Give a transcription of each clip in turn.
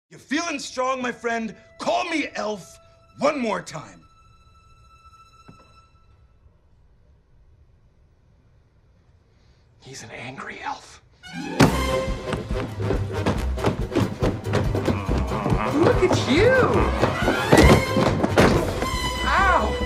You feeling strong, my friend? Call me Elf one more time. He's an angry elf. Look at you! Ow!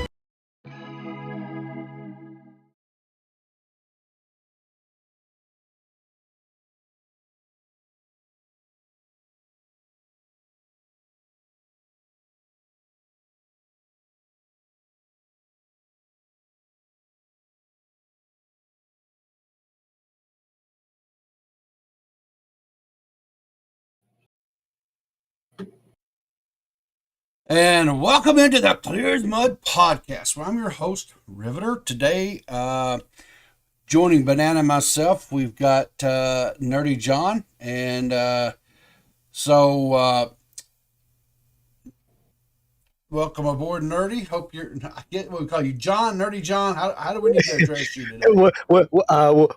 And welcome into the Clear as Mud podcast, where I'm your host, Riveter. Today, joining Banana and myself, we've got Nerdy John. And welcome aboard, Nerdy. Hope you're, I get what we call you, John, Nerdy John. How do we need to address you today?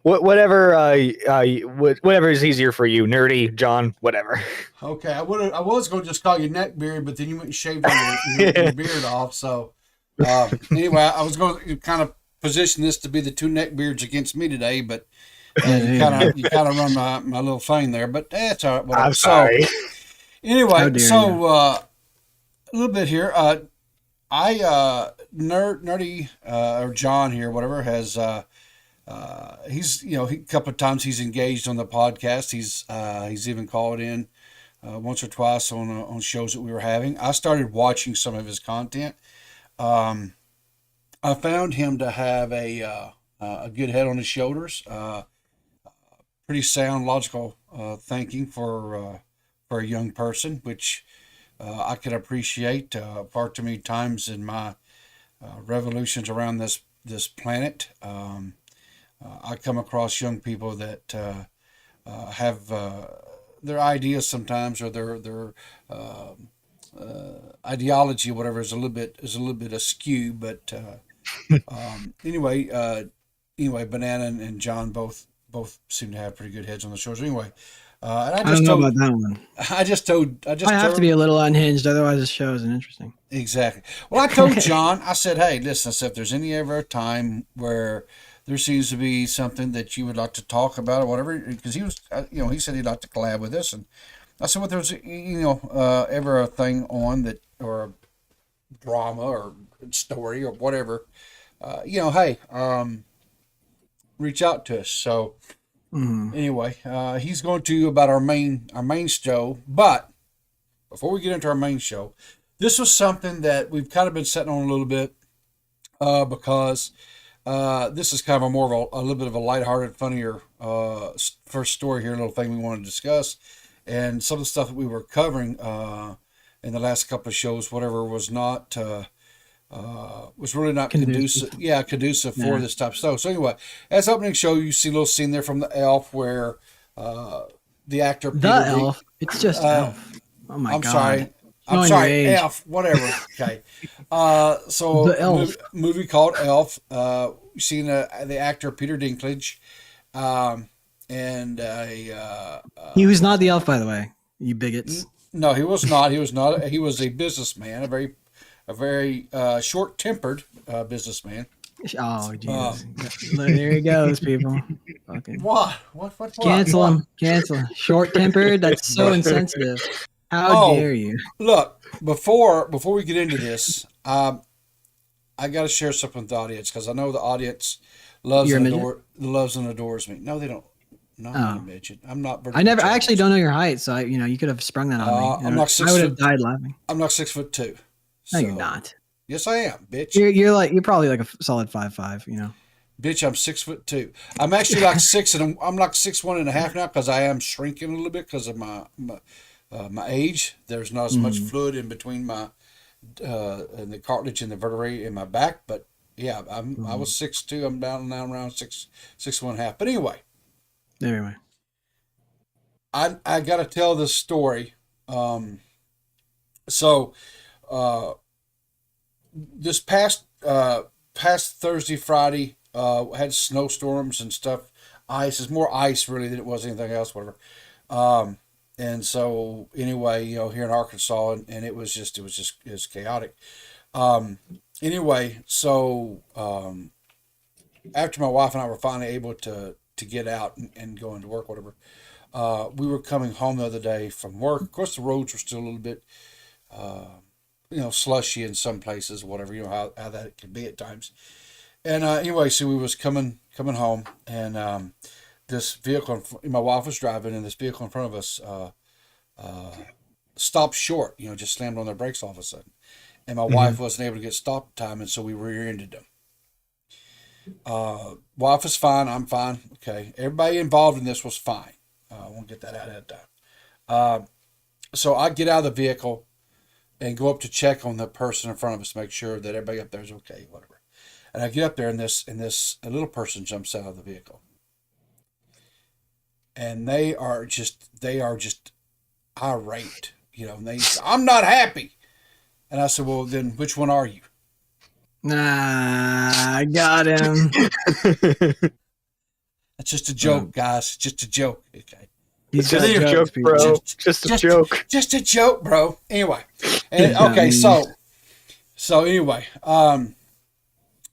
Whatever is easier for you, Nerdy, John, whatever. Okay, I was going to just call you Neckbeard, but then you went and shaved your beard off. So anyway, I was going to kind of position this to be the two neckbeards against me today, but you kind of run my little thing there. But that's all right. Whatever. I'm sorry. So anyway, a little bit here. Nerdy or John here, whatever, has he's a couple of times he's engaged on the podcast. He's even called in once or twice on shows that we were having. I started watching some of his content. I found him to have a good head on his shoulders. Pretty sound, logical thinking for a young person, which I can appreciate. Far too many times in my revolutions around this planet, I come across young people that have their ideas sometimes, or their ideology, or whatever, is a little bit askew. But anyway, Banana and John both seem to have pretty good heads on the shoulders. Anyway, and I don't know about that one. I have to be a little unhinged, otherwise this show isn't interesting. Exactly. Well, I told John, I said, hey, listen, I said, if there's any ever a time where there seems to be something that you would like to talk about or whatever, because he was, he said he'd like to collab with us. And I said, well, there's, ever a thing on that, or a drama or story or whatever, hey, reach out to us. So anyway, he's going to about our main show. But before we get into our main show, this was something that we've kind of been sitting on a little bit, because this is kind of a little bit of a lighthearted, funnier first story here, a little thing we want to discuss. And some of the stuff that we were covering in the last couple of shows, whatever, was not was really not conducive for this type of stuff. So anyway, as opening show, you see a little scene there from The Elf where the actor Elf. It's just Elf. Oh my God. I'm sorry, Elf, whatever. Okay. So The Elf. Movie called Elf. You've seen the actor Peter Dinklage. He was not the elf, by the way, you bigots. No, he was not. He was not. He was a businessman, a very short-tempered businessman. Oh, Jesus. There he goes, people. Fucking. What? Cancel him. Short-tempered? That's so insensitive. How dare you? Look, before we get into this, I got to share something with the audience, because I know the audience loves and adores me. No, they don't. No, I'm not a midget. I'm not. I actually don't know your height, so you could have sprung that on me. I'm not 6 I would have died laughing. I'm not 6'2". No, you're not. Yes, I am, bitch. You're probably like a solid 5'5", Bitch, I'm 6'2". I'm actually like I'm like 6'1.5" now, because I am shrinking a little bit because of my age. There's not as much fluid in between my and the cartilage and the vertebrae in my back. But yeah, I was 6'2". I'm down now around 6'1.5". But anyway, I got to tell this story. This past Thursday, Friday, had snowstorms and stuff. Ice is more ice really than it was anything else. Whatever. And so anyway, here in Arkansas, and it was chaotic. Um, anyway, so after my wife and I were finally able to get out and go into work, whatever, we were coming home the other day from work. Of course, the roads were still a little bit, slushy in some places, whatever, how that can be at times. And anyway, so we was coming home, and this vehicle, my wife was driving, and this vehicle in front of us stopped short. Just slammed on their brakes all of a sudden, and my wife wasn't able to get stop time, and so we rear-ended them. Wife is fine. I'm fine. Okay, everybody involved in this was fine. I won't get that out ahead of time. So I get out of the vehicle and go up to check on the person in front of us, make sure that everybody up there is okay, whatever. And I get up there, and a little person jumps out of the vehicle, and they are just irate. And they say, "I'm not happy," and I said, "Well, then which one are you?" Nah, I got him. It's just a joke, guys. Just a joke. Okay. It's just a joke, bro. Just a joke. Just a joke, bro. Anyway, okay. So anyway,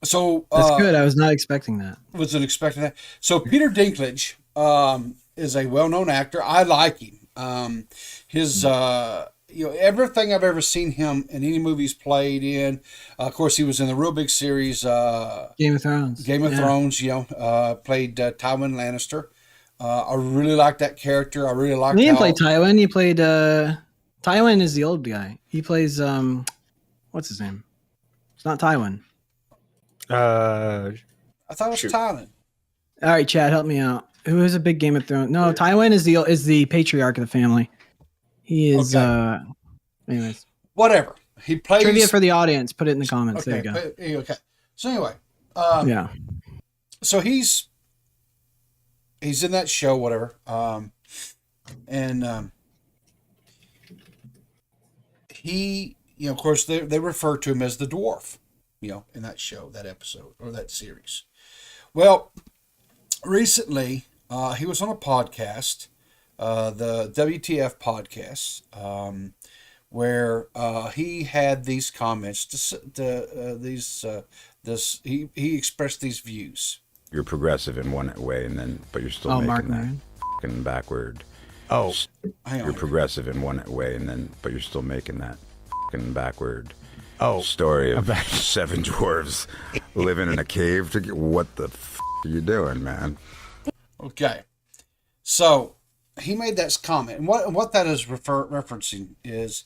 so that's good. I was not expecting that. Wasn't expecting that. So Peter Dinklage is a well-known actor. I like him. His everything I've ever seen him in any movie he's played in. Of course, he was in the real big series Game of Thrones. Thrones. Played Tywin Lannister. I really like that character. I really like. He didn't play Tywin. He played Tywin is the old guy. He plays what's his name? It's not Tywin. I thought it was Tywin. All right, Chad, help me out. Who is a big Game of Thrones? No, Tywin is the patriarch of the family. He is. Okay. Anyways, whatever. He plays trivia for the audience. Put it in the comments. Okay, there you go. Okay. So anyway, yeah. So he's in that show, whatever. He, of course, they refer to him as the dwarf, in that show, that episode, or that series. Well, recently, he was on a podcast, the WTF podcast, where he had these comments. He expressed these views. You're progressive in one way, but you're still Mark making Maron. that fucking backward. Hang on. You're progressive in one way, but you're still making that fucking backward. Oh, Story of 7 dwarves living in a cave. What the are you doing, man? Okay, so he made that comment, and what that is referencing is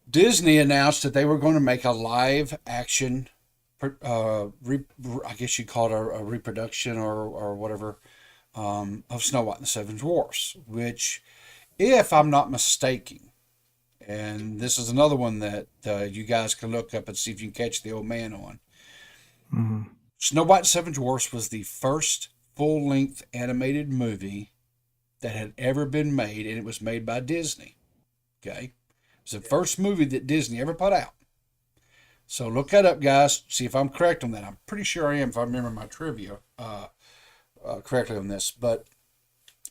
Disney announced that they were going to make a live action, I guess you'd call it a reproduction or whatever, of Snow White and the Seven Dwarfs, which, if I'm not mistaken, and this is another one that you guys can look up and see if you can catch the old man on. Mm-hmm. Snow White and the Seven Dwarfs was the first full-length animated movie that had ever been made, and it was made by Disney. Okay? It was the first movie that Disney ever put out. So look that up, guys. See if I'm correct on that. I'm pretty sure I am if I remember my trivia correctly on this. But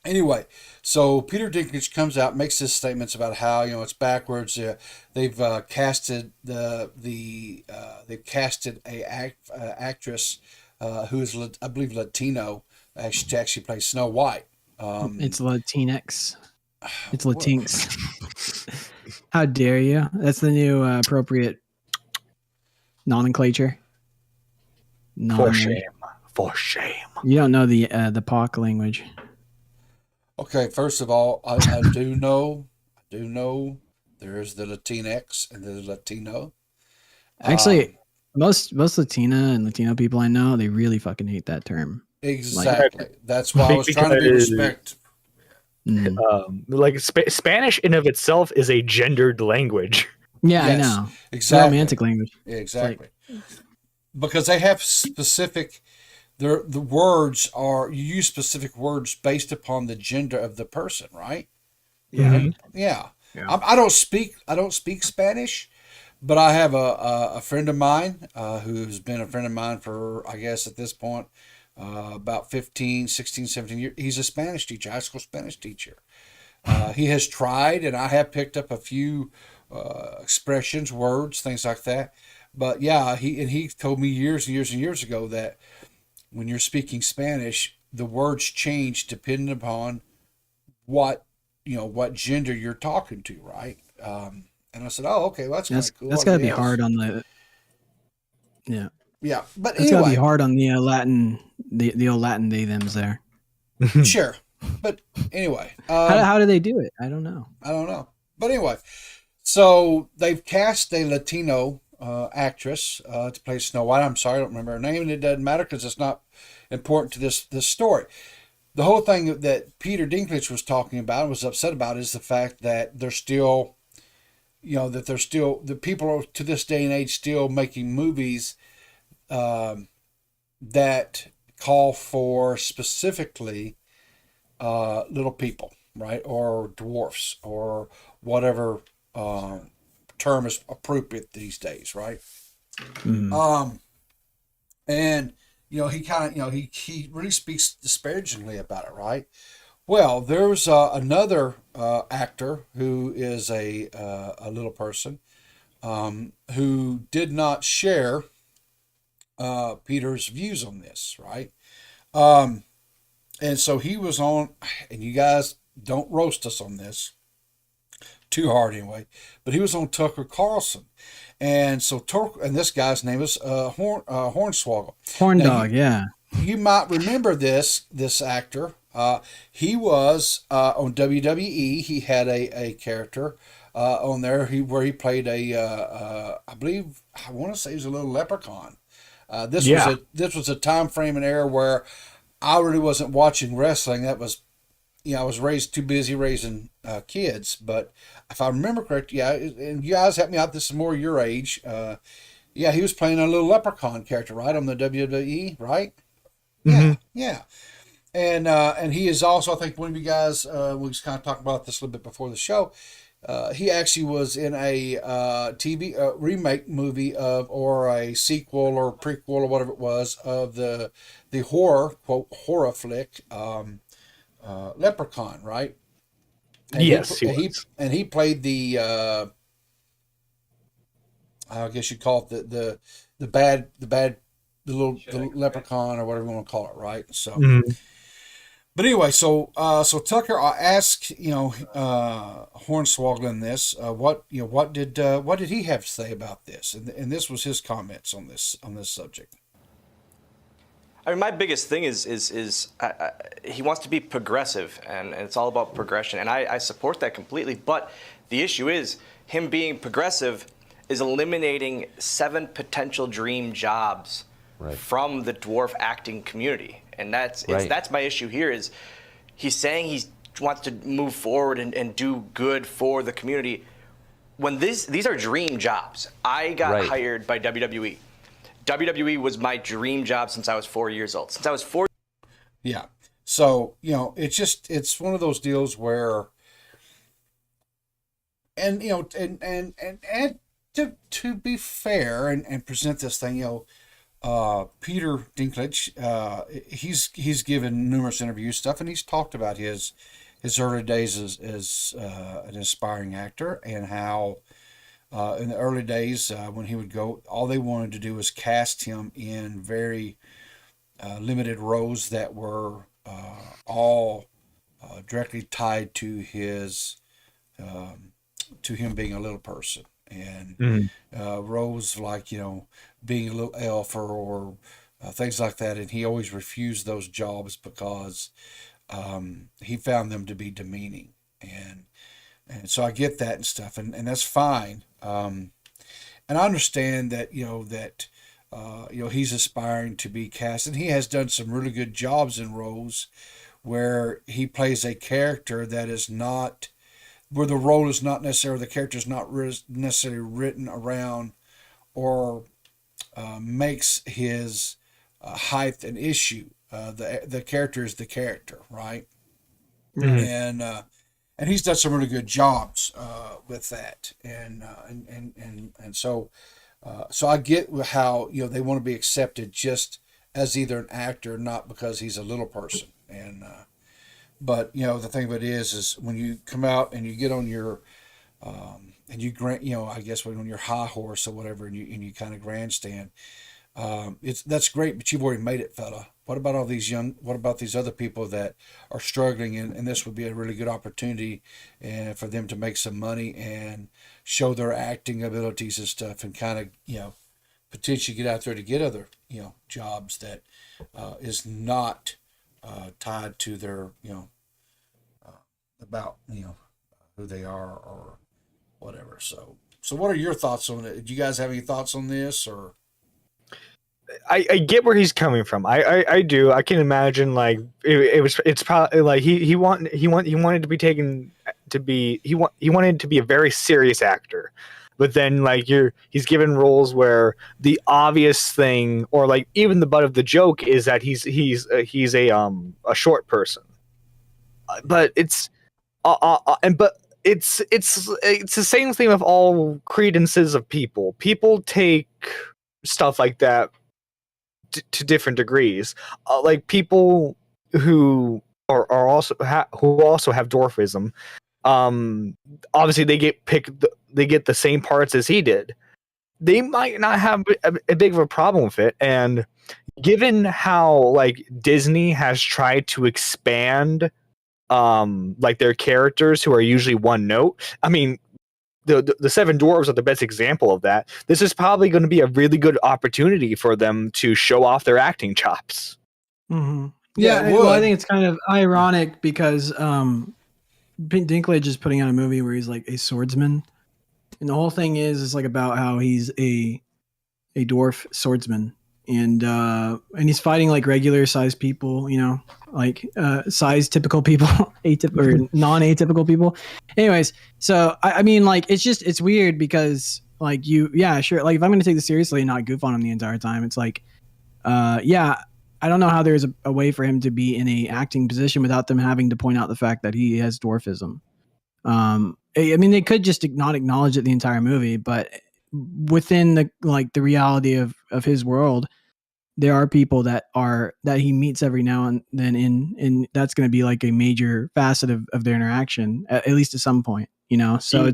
anyway, so Peter Dinklage comes out, makes his statements about how it's backwards. They've casted a actress who is I believe Latino to actually play Snow White. It's Latinx. It's Latinx. How dare you? That's the new appropriate nomenclature. For shame. For shame. You don't know the POC language. Okay, first of all, I do know there is the Latinx and the Latino. Actually, most Latina and Latino people I know, they really fucking hate that term. Exactly. That's why I was trying to be respectful. Spanish in of itself is a gendered language. Yeah, Yes, I know. exactly. It's a romantic language. Yeah, exactly. Because they have specific, the words are, you use specific words based upon the gender of the person, right? Yeah. Yeah. I don't speak Spanish, but I have a friend of mine who's been a friend of mine for, I guess at this point, about 15, 16, 17 years. He's a Spanish teacher, high school Spanish teacher. He has tried, and I have picked up a few expressions, words, things like that. But yeah, he told me years and years and years ago that when you're speaking Spanish, the words change depending upon what what gender you're talking to, right? And I said, oh, okay, well, that's kind of cool. That's got to be hard on the. Yeah. Yeah, but It's got to be anyway, hard on the Latin, the old Latin they thems there. sure. But anyway, How do they do it? I don't know. I don't know. But anyway, so they've cast a Latino actress to play Snow White. I'm sorry, I don't remember her name, and it doesn't matter because it's not important to this story. The whole thing that Peter Dinklage was talking about and was upset about is the fact that they're still, the people are, to this day and age, still making movies that call for specifically little people, right, or dwarfs, or whatever term is appropriate these days, right? And he kind of he really speaks disparagingly about it, right? Well, there's another actor who is a little person who did not share Peter's views on this, right? And so he was on, and you guys don't roast us on this too hard anyway, but he was on Tucker Carlson. And so and this guy's name is Hornswoggle. Horn Dog, yeah. You might remember this actor. He was on WWE. He had a character on there where he played I believe, I want to say he was a little leprechaun. This was a time frame and era where I really wasn't watching wrestling. That was, I was too busy raising kids. But if I remember correctly, and you guys help me out, this is more your age. He was playing a little leprechaun character, right, on the WWE, right? Mm-hmm. Yeah. And he is also, I think one of you guys, we was kind of talking about this a little bit before the show. He actually was in a TV remake movie or a sequel or prequel or whatever it was of the horror, quote, horror flick, Leprechaun, right? And yes, he played the I guess you'd call it the leprechaun or whatever you want to call it, right? So. Mm-hmm. But anyway, so Tucker asked Hornswoggle in this what did he have to say about this, and this was his comments on this subject. I mean, my biggest thing is he wants to be progressive, and it's all about progression, and I support that completely. But the issue is him being progressive is eliminating 7 potential dream jobs from the dwarf acting community. And that's my issue here is he's saying he wants to move forward and do good for the community when these are dream jobs. I got hired by WWE. WWE was my dream job since I was 4 years old. Since I was 4. Yeah. So, it's one of those deals where, and to be fair and present this thing, Peter Dinklage, he's given numerous interview stuff, and he's talked about his early days as an aspiring actor, and how in the early days when he would go, all they wanted to do was cast him in very limited roles that were all directly tied to his to him being a little person, and roles like being a little elf or things like that, and he always refused those jobs because he found them to be demeaning, and so I get that and stuff, and that's fine, and I understand that he's aspiring to be cast, and he has done some really good jobs in roles where he plays a character that is not, where the role is not necessarily, the character is not necessarily written around or makes his height an issue. The character is the character, right? Mm-hmm. And he's done some really good jobs with that, and so I get how they want to be accepted just as either an actor, not because he's a little person, and But the thing of it is when you come out and you get on your and you grant, I guess when on your high horse or whatever, and you kind of grandstand, that's great. But you've already made it, fella. What about all these what about these other people that are struggling, and this would be a really good opportunity, and for them to make some money and show their acting abilities and stuff, and kind of potentially get out there to get other jobs that is not tied to their about who they are or whatever. So what are your thoughts on it? Do you guys have any thoughts on this? Or I get where he's coming from. I do. I can imagine like it's probably like he wanted to be taken to be he wanted to be a very serious actor, but then like he's given roles where the obvious thing or like even the butt of the joke is that he's a short person, but it's it's the same thing with all credences of people. People take stuff like that to different degrees. Like people who are also who also have dwarfism. Obviously they get the same parts as he did. They might not have a big of a problem with it. And given how like Disney has tried to expand like their characters who are usually one note. I mean, the Seven Dwarves are the best example of that. This is probably going to be a really good opportunity for them to show off their acting chops. Mm-hmm. Yeah, well, I think it's kind of ironic because Dinklage is putting out a movie where he's like a swordsman, and the whole thing is like about how he's a dwarf swordsman, and he's fighting like regular sized people, like size typical people, or non-atypical people. Anyways, so I mean, like it's weird because like sure, like if I'm going to take this seriously and not goof on him the entire time, it's like I don't know how there's a way for him to be in a acting position without them having to point out the fact that he has dwarfism. I mean, they could just not acknowledge it the entire movie, but within the reality of his world, there are people that he meets every now and then, and that's going to be like a major facet of their interaction, at least at some point, So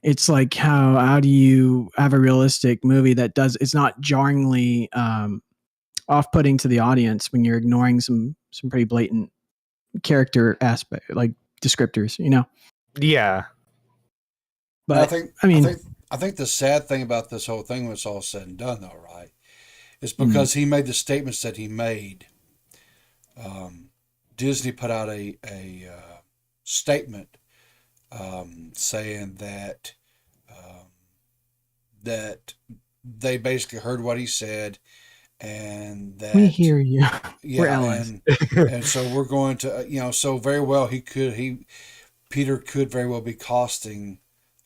it's like how do you have a realistic movie that it's not jarringly off-putting to the audience when you're ignoring some pretty blatant character aspect, like descriptors, Yeah. But I think the sad thing about this whole thing when it's all said and done, though, right, is because he made the statements that he made. Disney put out a statement saying that that they basically heard what he said, and that we hear you. We're allies. And so we're going to, so very well Peter could very well be costing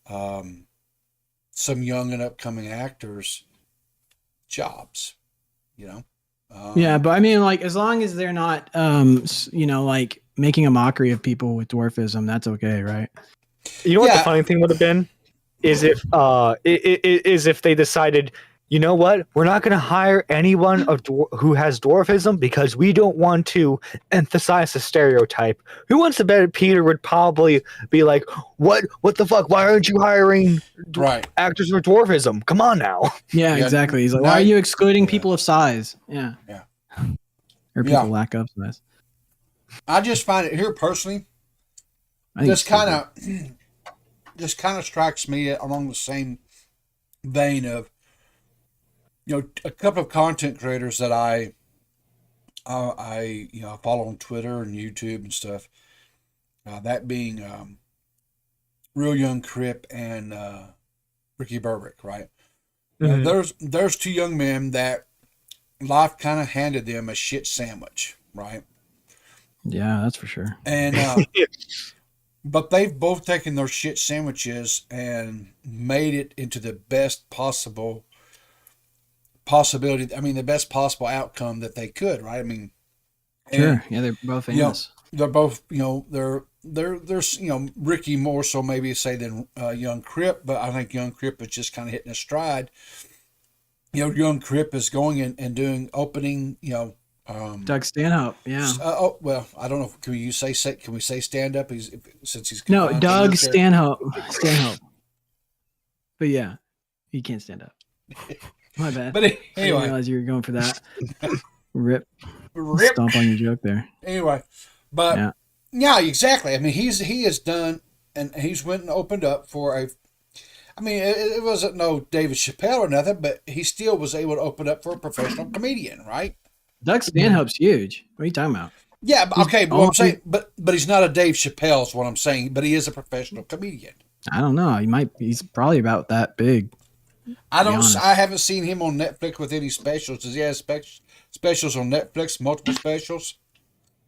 some young and upcoming actors jobs, yeah, but I mean, like, as long as they're not, like making a mockery of people with dwarfism, that's okay, right? You know what the funny thing would have been is if they decided, you know what, we're not going to hire anyone who has dwarfism because we don't want to emphasize the stereotype. Who wants to bet Peter would probably be like, what the fuck? Why aren't you hiring actors with dwarfism? Come on now. Yeah, exactly. He's like, why are you excluding people of size? Yeah. Or people lack of size. I just find it here personally. This kind of strikes me along the same vein of, a couple of content creators that I follow on Twitter and YouTube and stuff. That being Real Young Crip and Ricky Burbick, right? Mm-hmm. There's two young men that life kind of handed them a shit sandwich, right? Yeah, that's for sure. And but they've both taken their shit sandwiches and made it into the best possible possibility. I mean, the best possible outcome that they could, right? I mean, sure. Yeah, they're both famous. They're both, they're Ricky more so maybe say than Young Crip, but I think Young Crip is just kind of hitting a stride. Young Crip is going and doing opening, Doug Stanhope. Yeah. Oh well, I don't know. Can we say stand up? Since he's No, confined to Doug wheelchair? Stanhope. But yeah, he can't stand up. My bad. But I didn't anyway, realize you were going for that. Rip. rip. Stomp on your joke there. Anyway, but yeah, exactly. I mean, he has done, and he's went and opened up for a. I mean, it wasn't no David Chappelle or nothing, but he still was able to open up for a professional comedian, right? Doug Stanhope's huge. What are you talking about? Yeah, okay, but what I'm saying, but he's not a Dave Chappelle, is what I'm saying. But he is a professional comedian. I don't know. He's probably about that big. I haven't seen him on Netflix with any specials. Does he have specials on Netflix? Multiple specials?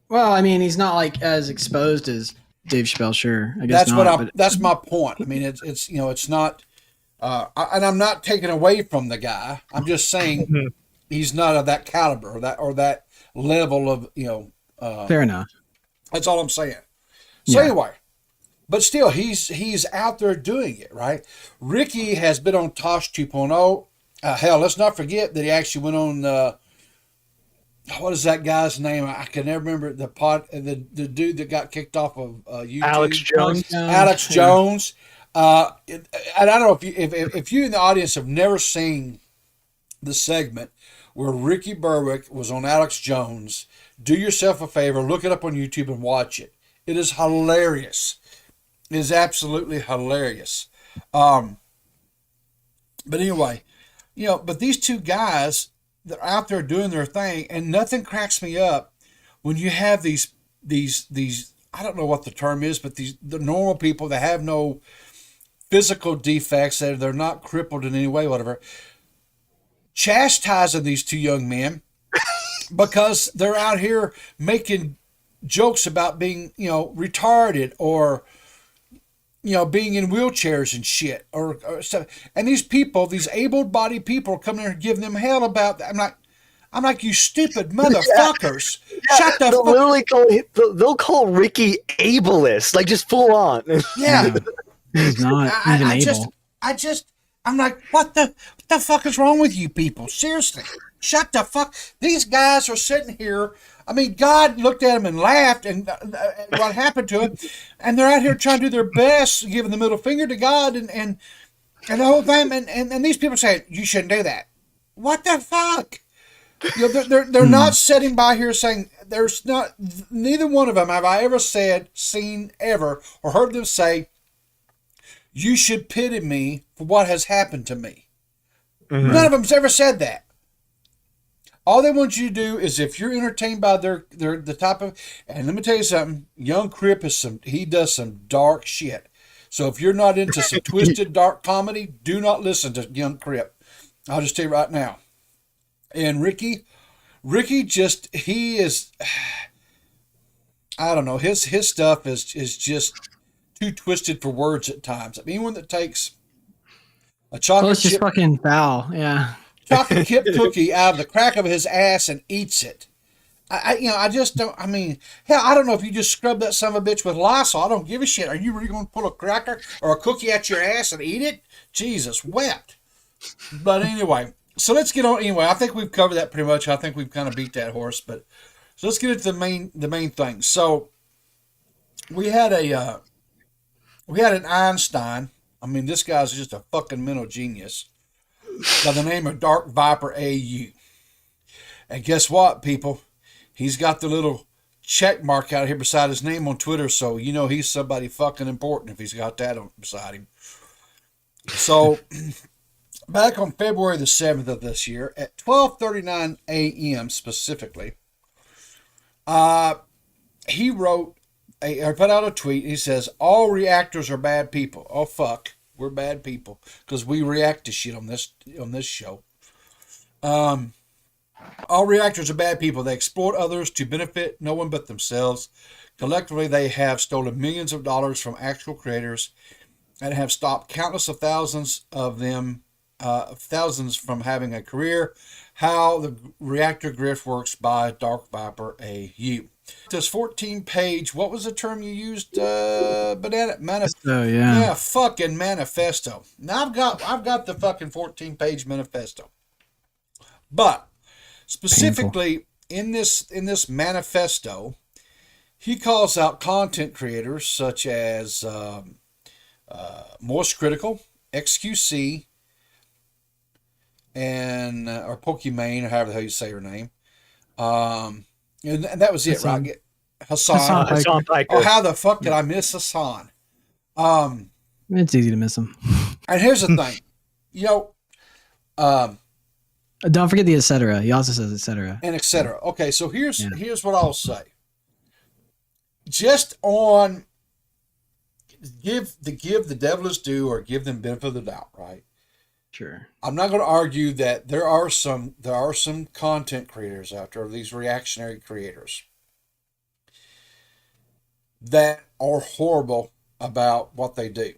Well, I mean, he's not like as exposed as Dave Chappelle. Sure, I guess that's my point. I mean, it's it's not, and I'm not taking away from the guy. I'm just saying he's not of that caliber or that level of fair enough. That's all I'm saying. So anyway. But still, he's out there doing it, right? Ricky has been on Tosh 2.0. Hell, let's not forget that he actually went on, what is that guy's name? I can never remember the dude that got kicked off of YouTube. Alex Jones. Alex Jones. And I don't know if you in the audience have never seen the segment where Ricky Berwick was on Alex Jones, do yourself a favor, look it up on YouTube and watch it. It is hilarious. It is absolutely hilarious. But anyway, but these two guys, they're out there doing their thing, and nothing cracks me up when you have these I don't know what the term is, but the normal people that have no physical defects, that they're not crippled in any way, whatever, chastising these two young men because they're out here making jokes about being, retarded or being in wheelchairs and shit or stuff. And these people, these able-bodied people, are coming here and giving them hell about that. I'm like, you stupid motherfuckers! Shut the fuck. Literally they'll call Ricky ableist, like just full on. Yeah, he's not even able. I'm like, what the fuck is wrong with you people? Seriously, shut the fuck. These guys are sitting here. I mean, God looked at them and laughed, and what happened to them? And they're out here trying to do their best, giving the middle finger to God, and the whole thing. And these people say you shouldn't do that. What the fuck? They're not sitting by here saying there's not. Neither one of them have I ever seen ever, or heard them say, you should pity me for what has happened to me. Mm-hmm. None of them's ever said that. All they want you to do is, if you're entertained by the type of, and let me tell you something, Young Crip he does some dark shit. So if you're not into some twisted dark comedy, do not listen to Young Crip. I'll just tell you right now. And Ricky he is, I don't know, his stuff is just too twisted for words at times. I mean, anyone that takes a chocolate it's just fucking foul, yeah. Chocolate chip cookie out of the crack of his ass and eats it. I just don't. I mean, hell, I don't know if you just scrub that son of a bitch with Lysol. I don't give a shit. Are you really going to pull a cracker or a cookie out your ass and eat it? Jesus wept. But anyway, so let's get on. Anyway, I think we've covered that pretty much. I think we've kind of beat that horse. But so let's get into the main thing. So we had an Einstein. I mean, this guy's just a fucking mental genius, by the name of DarkViperAU. And guess what, people? He's got the little check mark out here beside his name on Twitter, so you know he's somebody fucking important if he's got that beside him. So, back on February the 7th of this year, at 12:39 a.m. specifically, he put out a tweet. He says, all reactors are bad people. Oh, fuck. We're bad people because we react to shit on this show. All reactors are bad people. They exploit others to benefit no one but themselves. Collectively, they have stolen millions of dollars from actual creators and have stopped countless of thousands of them, thousands from having a career. How the reactor grift works by DarkViperAU. This 14-page, what was the term you used? Banana manifesto. Yeah, fucking manifesto. Now I've got the fucking 14-page manifesto. But specifically, in this manifesto, he calls out content creators such as Most Critical, XQC, and or Pokimane, or however the hell you say her name. And that was it, Hassan. right? Hassan. Hassan Piker. Oh, how the fuck did I miss Hassan? It's easy to miss him. And here's the thing, Don't forget the etc. He also says etc. and etc. Okay, so here's what I'll say. Just on give the devil his due, or give them benefit of the doubt, right? Sure. I'm not going to argue that there are some content creators out there, these reactionary creators, that are horrible about what they do.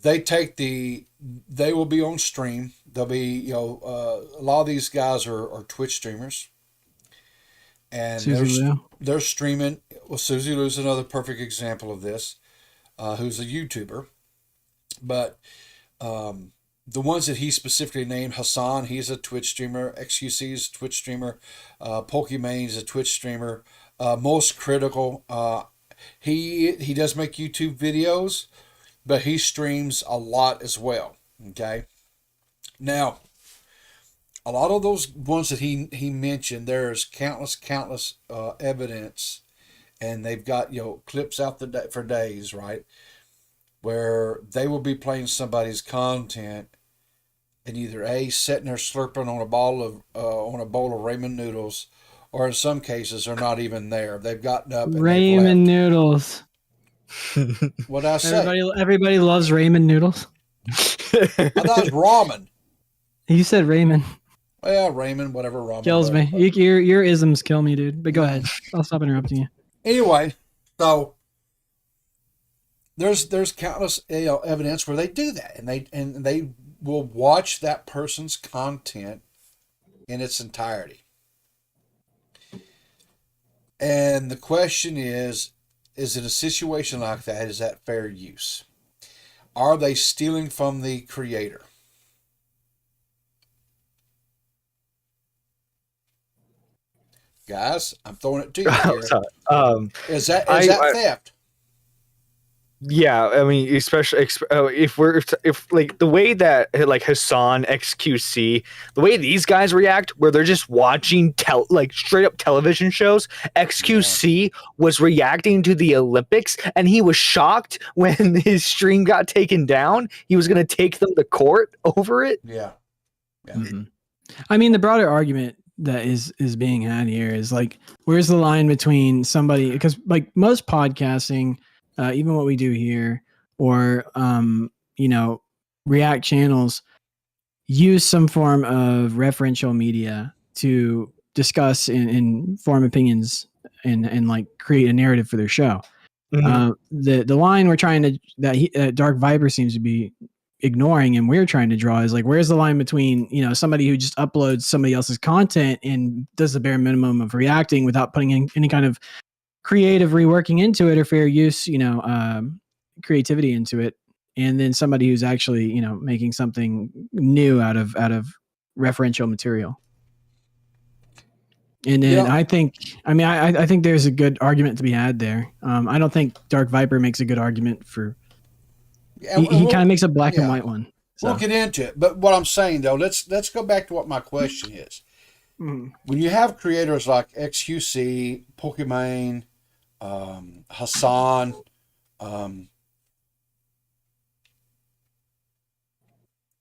They will be on stream. They'll be, a lot of these guys are Twitch streamers. And they're streaming. Well, Susie Lou's another perfect example of this, who's a YouTuber. But the ones that he specifically named, Hassan, he's a Twitch streamer. XQC is a Twitch streamer. Pokimane is a Twitch streamer. Most Critical, he does make YouTube videos, but he streams a lot as well. Okay. Now, a lot of those ones that he mentioned, there's countless evidence, and they've got clips out for days, right, where they will be playing somebody's content, and either sitting there slurping on a bowl of ramen noodles, or in some cases they're not even there. They've gotten up. And ramen noodles. What did I say? Everybody loves ramen noodles. I thought it was ramen. You said ramen. Well, ramen, whatever, ramen. Kills me. Your isms kill me, dude. But go ahead. I'll stop interrupting you. Anyway, so there's countless evidence where they do that, and they will watch that person's content in its entirety. And the question is it a situation like that? Is that fair use? Are they stealing from the creator? Guys, I'm throwing it to you here. Is that theft? Yeah, I mean, especially if like the way that like Hassan, XQC, the way these guys react, where they're just watching straight up television shows. XQC was reacting to the Olympics, and he was shocked when his stream got taken down. He was going to take them to court over it. Yeah. Mm-hmm. I mean, the broader argument that is being had here is like, where's the line between somebody, because like most podcasting, even what we do here, or React channels, use some form of referential media to discuss and form opinions and like create a narrative for their show. Mm-hmm. The line we're trying to that Dark Viper seems to be ignoring, and we're trying to draw, is like, where's the line between somebody who just uploads somebody else's content and does the bare minimum of reacting without putting in any kind of creative reworking into it or fair use, creativity into it, and then somebody who's actually, making something new out of referential material. And then I think there's a good argument to be had there. I don't think Dark Viper makes a good argument for. Yeah, he kind of makes a black and white one. So. We'll get into it, but what I'm saying though, let's go back to what my question is. Mm-hmm. When you have creators like XQC, Pokimane, Hassan,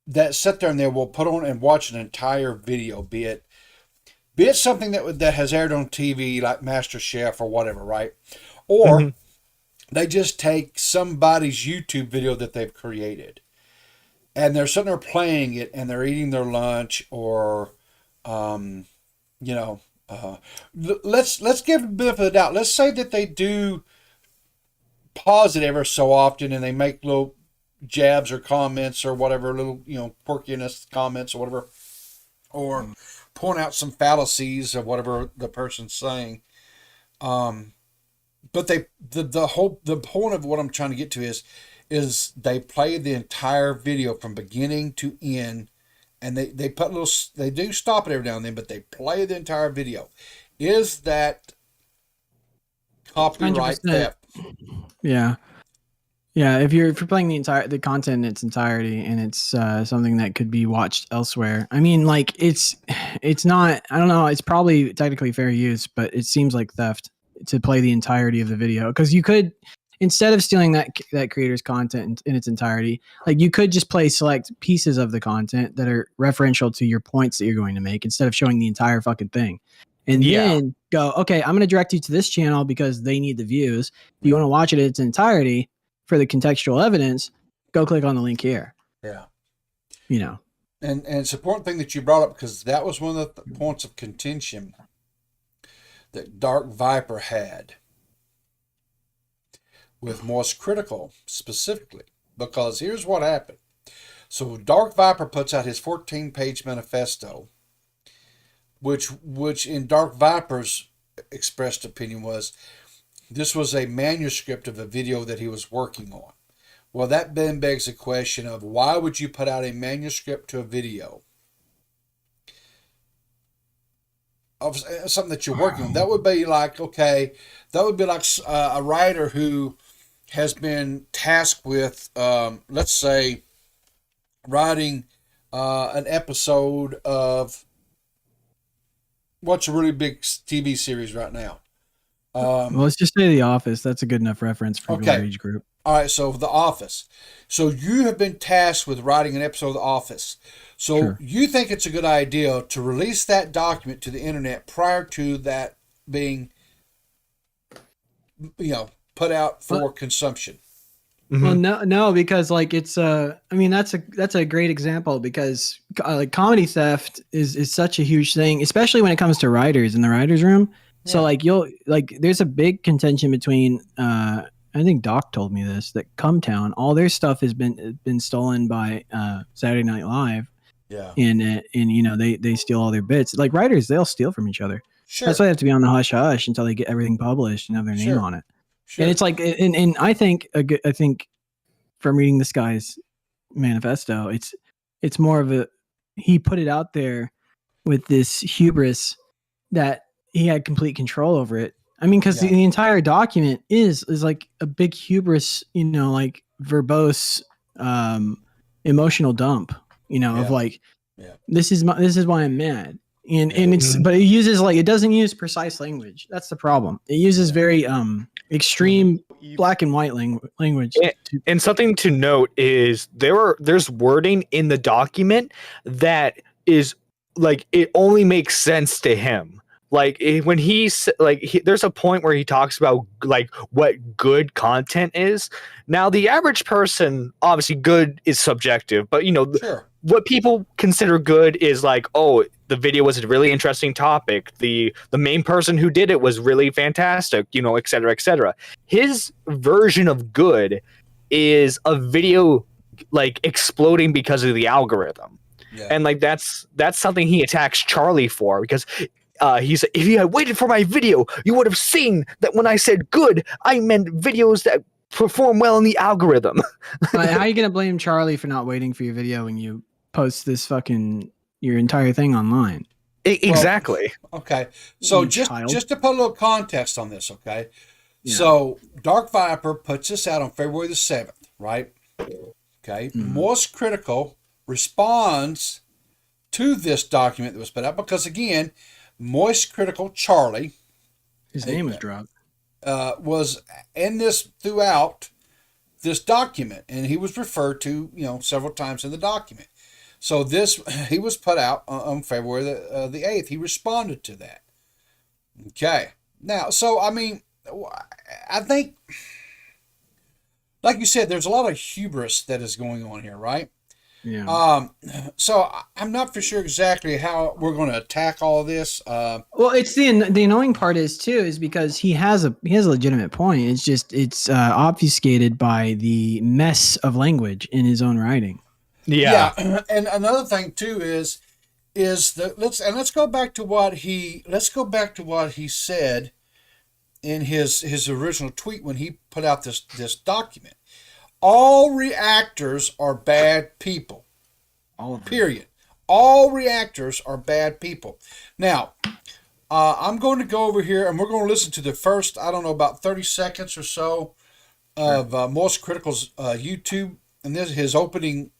that sit there and they will put on and watch an entire video, be it something that has aired on TV like MasterChef or whatever, right? Or mm-hmm. they just take somebody's YouTube video that they've created, and they're sitting there playing it, and they're eating their lunch, or let's give a bit of a doubt. Let's say that they do pause it ever so often, and they make little jabs or comments or whatever, little quirkiness comments or whatever, or point out some fallacies of whatever the person's saying. But the point of what I'm trying to get to is they play the entire video from beginning to end, and they put little, they do stop it every now and then, but they play the entire video. Is that copyright 100%. theft? Yeah. Yeah, if you're playing the content in its entirety and it's something that could be watched elsewhere, I mean, like it's not. I don't know. It's probably technically fair use, but it seems like theft to play the entirety of the video, because you could, instead of stealing that creator's content in its entirety, like you could just play select pieces of the content that are referential to your points that you're going to make, instead of showing the entire fucking thing. And then go, okay, I'm going to direct you to this channel because they need the views. If you want to watch it in its entirety for the contextual evidence, go click on the link here. Yeah. You know. And it's an important thing that you brought up, because that was one of the points of contention that Dark Viper had with Moist Critical specifically, because here's what happened. So Dark Viper puts out his 14-page manifesto, which in Dark Viper's expressed opinion was, this was a manuscript of a video that he was working on. Well, that then begs the question of, why would you put out a manuscript to a video of something that you're working on? That would be like, okay, that would be like a writer who has been tasked with, let's say, writing an episode of what's a really big TV series right now. Well, let's just say The Office. That's a good enough reference for your age group. All right, so The Office. So you have been tasked with writing an episode of The Office. So you think it's a good idea to release that document to the internet prior to that being, put out for consumption? Well, no, because like it's I mean that's a great example, because like comedy theft is such a huge thing, especially when it comes to writers in the writers' room. Yeah. So like there's a big contention between I think Doc told me this, that Cumtown, all their stuff has been stolen by Saturday Night Live. Yeah. And they steal all their bits. Like writers, they'll steal from each other. Sure. That's why they have to be on the hush hush until they get everything published and have their name on it. Sure. And it's like, and I think from reading this guy's manifesto, it's more of he put it out there with this hubris that he had complete control over it. I mean, because the entire document is like a big hubris, like verbose, emotional dump, of like, this is why I'm mad. And it's, but it doesn't use precise language. That's the problem. It uses very extreme black and white language. And something to note is there's wording in the document that is like, it only makes sense to him. Like when there's a point where he talks about like what good content is. Now the average person, obviously good is subjective, but what people consider good is like, oh, the video was a really interesting topic. The main person who did it was really fantastic, et cetera, et cetera. His version of good is a video like exploding because of the algorithm. Yeah. And like that's something he attacks Charlie for, because he said, if you had waited for my video, you would have seen that when I said good, I meant videos that perform well in the algorithm. How are you going to blame Charlie for not waiting for your video when you post this your entire thing online? Exactly. Well, okay. So just to put a little context on this, okay? Yeah. So Dark Viper puts this out on February the 7th, right? Okay. Mm-hmm. Moist Critical responds to this document that was put out, because again, Moist Critical Charlie, his name was dropped, was in this throughout this document, and he was referred to several times in the document. So he was put out on February the 8th. He responded to that. Okay. Now, so I mean, I think, like you said, there's a lot of hubris that is going on here, right? Yeah. So I'm not for sure exactly how we're going to attack all of this. Well, it's the annoying part is because he has a legitimate point. It's just it's obfuscated by the mess of language in his own writing. Yeah. And another thing too is that let's go back to what he said in his original tweet when he put out this document. All reactors are bad people. All of them. Period. all reactors are bad people. Now, I'm going to go over here and we're going to listen to the first, I don't know, about 30 seconds or so of Most Critical's YouTube, and this is his opening,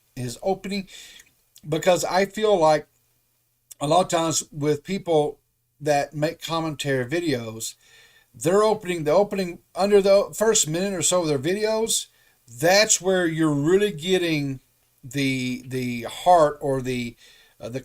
because I feel like a lot of times with people that make commentary videos, the opening under the first minute or so of their videos, that's where you're really getting the heart or the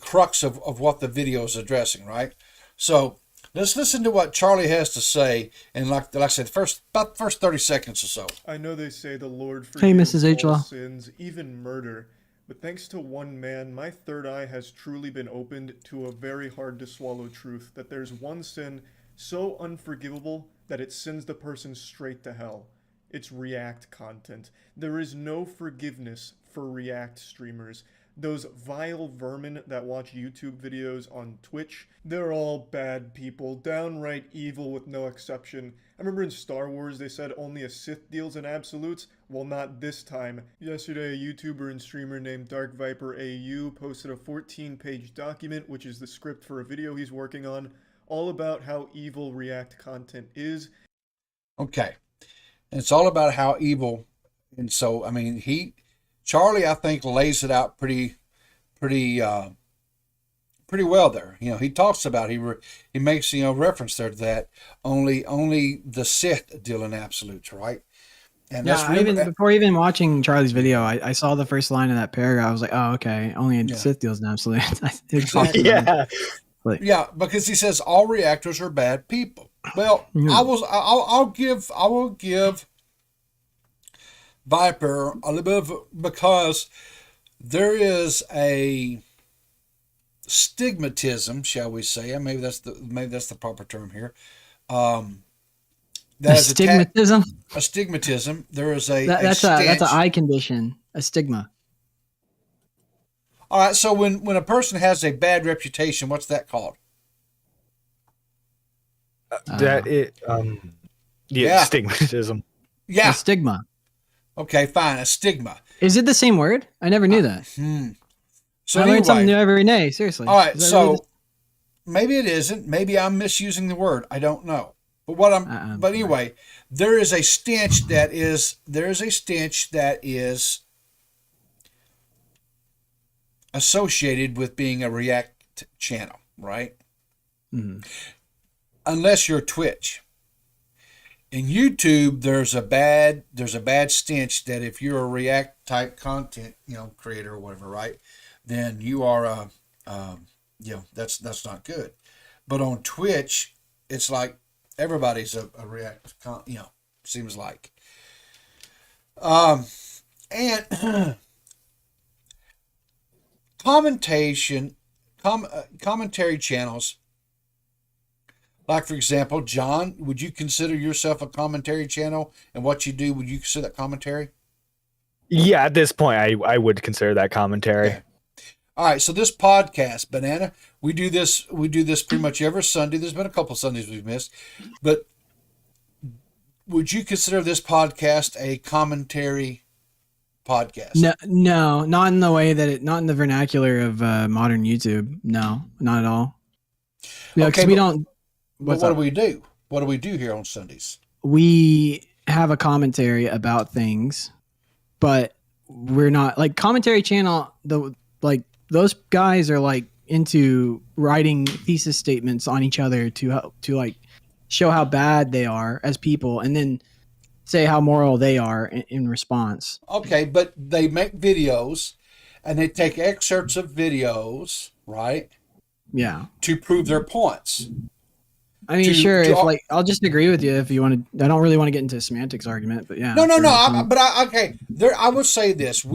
crux of what the video is addressing, right? So let's listen to what Charlie has to say, and like I said, about the first 30 seconds or so. I know they say the Lord Mrs. forgives H. all Law. sins, even murder, but thanks to one man, my third eye has truly been opened to a very hard to swallow truth, that there's one sin so unforgivable that it sends the person straight to hell. It's React content. There is no forgiveness for React streamers. Those vile vermin that watch YouTube videos on Twitch, they're all bad people, downright evil with no exception. I remember in Star Wars they said only a Sith deals in absolutes. Well, not this time. Yesterday, a YouTuber and streamer named DarkViperAU posted a 14-page document, which is the script for a video he's working on, all about how evil React content is. Okay. And it's all about how evil. And so, I mean, Charlie, I think, lays it out pretty well there. You know, he talks about, he makes, reference there to that only the Sith deal in absolutes, right? And Yeah, that's really, before even watching Charlie's video, I saw the first line of that paragraph. I was like, oh, okay, only a Sith deals in absolutes. Exactly. Yeah. yeah, because he says all reactors are bad people. Well, I will give Viper a little bit of, because there is a stigmatism, shall we say? Maybe that's the proper term here. That is Astigmatism. Astigmatism. There is That's an eye condition. A stigma. All right. So when a person has a bad reputation, what's that called? Stigmatism. Yeah. A stigma. Okay, fine. A stigma. Is it the same word? I never knew that. So I learn something new every day. Seriously. All right. Is that So really maybe it isn't. Maybe I'm misusing the word. I don't know. But but anyway, there is a stench that is associated with being a React channel, right? Mm-hmm. Unless you're Twitch. In YouTube, there's a bad stench that if you're a React type content, creator or whatever, right? Then you are that's not good. But on Twitch, it's like everybody's a React, seems like. And commentary channels. Like, for example, John, would you consider yourself a commentary channel? And what you do, would you consider that commentary? Yeah, at this point, I would consider that commentary. Okay. All right, so this podcast, Banana, we do this pretty much every Sunday. There's been a couple of Sundays we've missed. But would you consider this podcast a commentary podcast? No, not in the way that not in the vernacular of modern YouTube. No, not at all. Yeah, okay, we don't. But what do we do? What do we do here on Sundays? We have a commentary about things, but we're not like commentary channel. Those guys are like into writing thesis statements on each other to like show how bad they are as people, and then say how moral they are in response. Okay, but they make videos, and they take excerpts of videos, right? Yeah, to prove their points. I mean, sure. I'll just agree with you if you want to. I don't really want to get into a semantics argument, but yeah. No. Okay. I would say this.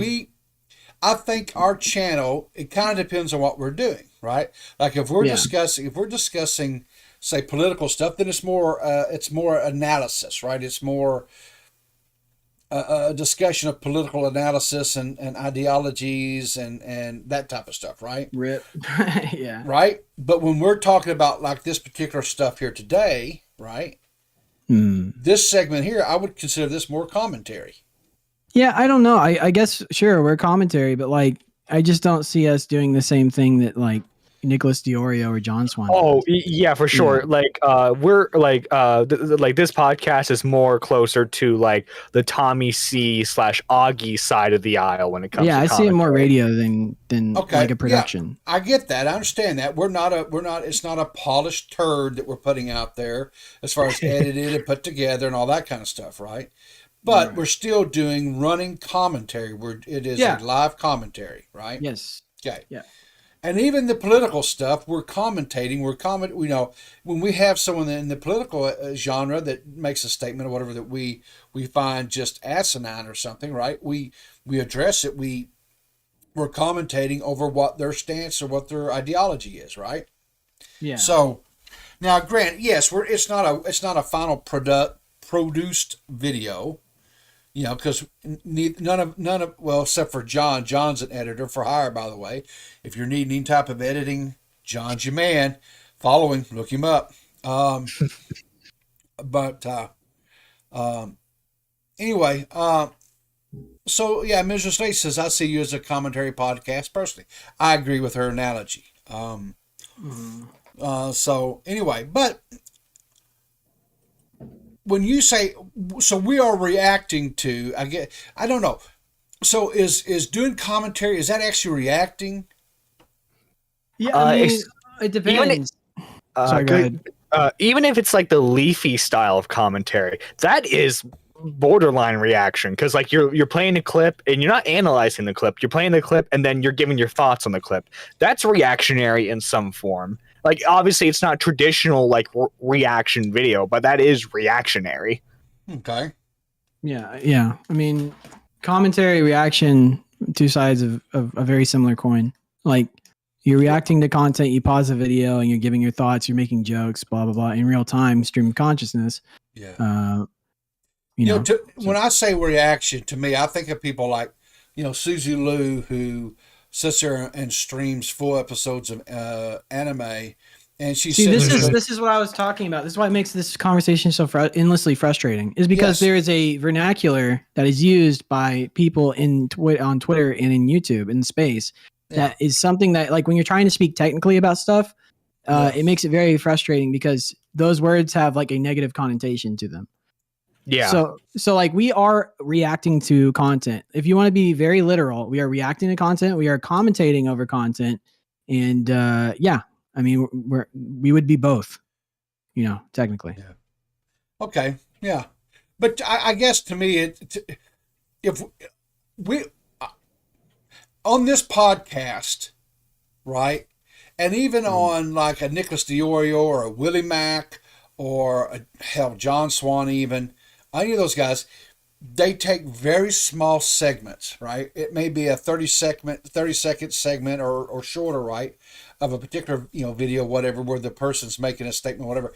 I think our channel, it kind of depends on what we're doing, right? Like if we're discussing, say, political stuff, then it's more analysis, right? It's more a discussion of political analysis and ideologies and that type of stuff, right? Rip. Yeah. Right? But when we're talking about like this particular stuff here today, right? This segment here, I would consider this more commentary. Yeah, I don't know. I guess, sure, we're commentary, but like I just don't see us doing the same thing that like Nicholas Diorio or John Swan. Oh, does. yeah, for sure. Yeah. Like, we're like, like this podcast is more closer to like the Tommy C / Augie side of the aisle when it comes. Yeah, to I see it more commentary. radio than Okay, like a production. Yeah, I get that. I understand that. It's not a polished turd that we're putting out there as far as edited and put together and all that kind of stuff, right? But we're still doing running commentary. It is a live commentary, right? Yes. Okay. Yeah. And even the political stuff, we're commentating. You know, when we have someone in the political genre that makes a statement or whatever that we find just asinine or something, right? We address it. We're commentating over what their stance or what their ideology is, right? Yeah. So now, Grant, yes, it's not a final produced video. You know, because none of well, except for John. John's an editor for hire, by the way. If you're needing any type of editing, John's your man. Follow him, look him up. Anyway, so yeah, Mr. Slate says, I see you as a commentary podcast. Personally, I agree with her analogy. So anyway, but when you say, so we are reacting to, I don't know. So is doing commentary, is that actually reacting? Yeah, I mean, it depends. Sorry, go ahead. Even if it's like the Leafy style of commentary, that is borderline reaction, because like you're playing a clip and you're not analyzing the clip. You're playing the clip and then you're giving your thoughts on the clip. That's reactionary in some form. Like, obviously, it's not traditional like reaction video, but that is reactionary. Okay. Yeah. I mean, commentary, reaction, two sides of a very similar coin. Like, you're reacting to content, you pause the video, and you're giving your thoughts, you're making jokes, blah, blah, blah, in real time, stream of consciousness. Yeah. You know, when I say reaction, to me, I think of people like, you know, Susie Liu, who sits there and streams full episodes of anime, and this is what I was talking about. This is why it makes this conversation so endlessly frustrating. Is because there is a vernacular that is used by people on Twitter and in YouTube in space that is something that, like, when you're trying to speak technically about stuff, it makes it very frustrating because those words have like a negative connotation to them. Yeah. So like, we are reacting to content. If you want to be very literal, we are reacting to content. We are commentating over content, and I mean, we would be both, you know, technically. Yeah. Okay. Yeah. But I guess to me, if we on this podcast, right, and even on like a Nicholas Diorio or a Willie Mack or John Swan, even any of those guys, they take very small segments, right? It may be a 30-second segment or shorter, right, of a particular, you know, video, whatever, where the person's making a statement, whatever,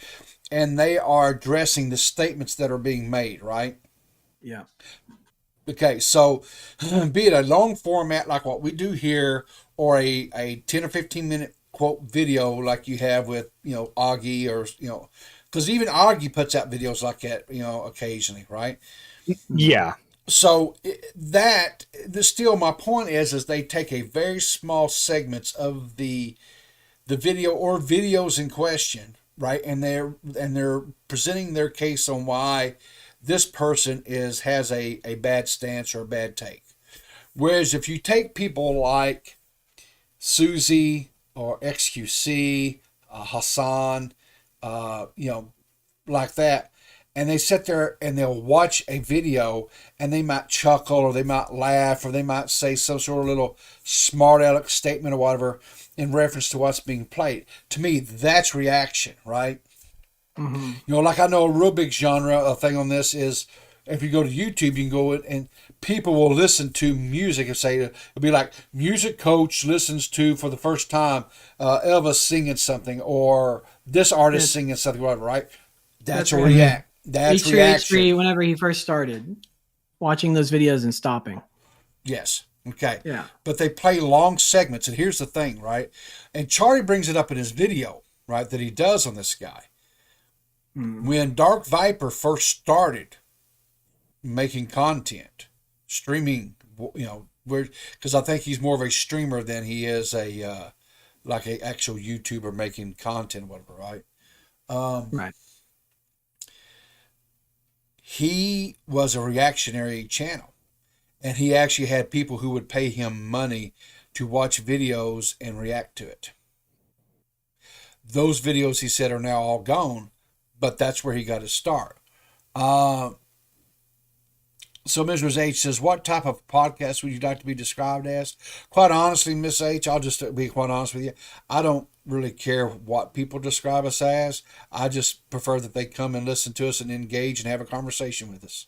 and they are addressing the statements that are being made, right? Yeah. Okay, so be it a long format like what we do here, or a 10 or 15 minute quote video like you have with, you know, Augie, or, you know, because even Augie puts out videos like that, you know, occasionally, right? Yeah. So still, my point is they take a very small segments of the video or videos in question, right? And they're presenting their case on why this person has a bad stance or a bad take. Whereas if you take people like Susie or XQC, Hassan, you know, like that, and they sit there and they'll watch a video and they might chuckle or they might laugh or they might say some sort of little smart aleck statement or whatever in reference to what's being played. To me, that's reaction, right? Mm-hmm. You know, like, I know a real big genre thing on this is, if you go to YouTube, you can go in and people will listen to music and say, it'll be like, music coach listens to, for the first time, Elvis singing something, or this artist singing something, whatever, right? That's a react. That's reaction. Whenever he first started watching those videos and stopping. Yes. Okay. Yeah. But they play long segments, and here's the thing, right? And Charlie brings it up in his video, right, that he does on this guy. When Dark Viper first started making content, streaming, you know, because I think he's more of a streamer than he is a like a actual YouTuber making content, whatever, right? Right. He was a reactionary channel, and he actually had people who would pay him money to watch videos and react to it. Those videos, he said, are now all gone, but that's where he got his start. So Mrs. H says, what type of podcast would you like to be described as? Quite honestly, Miss H, I'll just be quite honest with you. I don't really care what people describe us as. I just prefer that they come and listen to us and engage and have a conversation with us.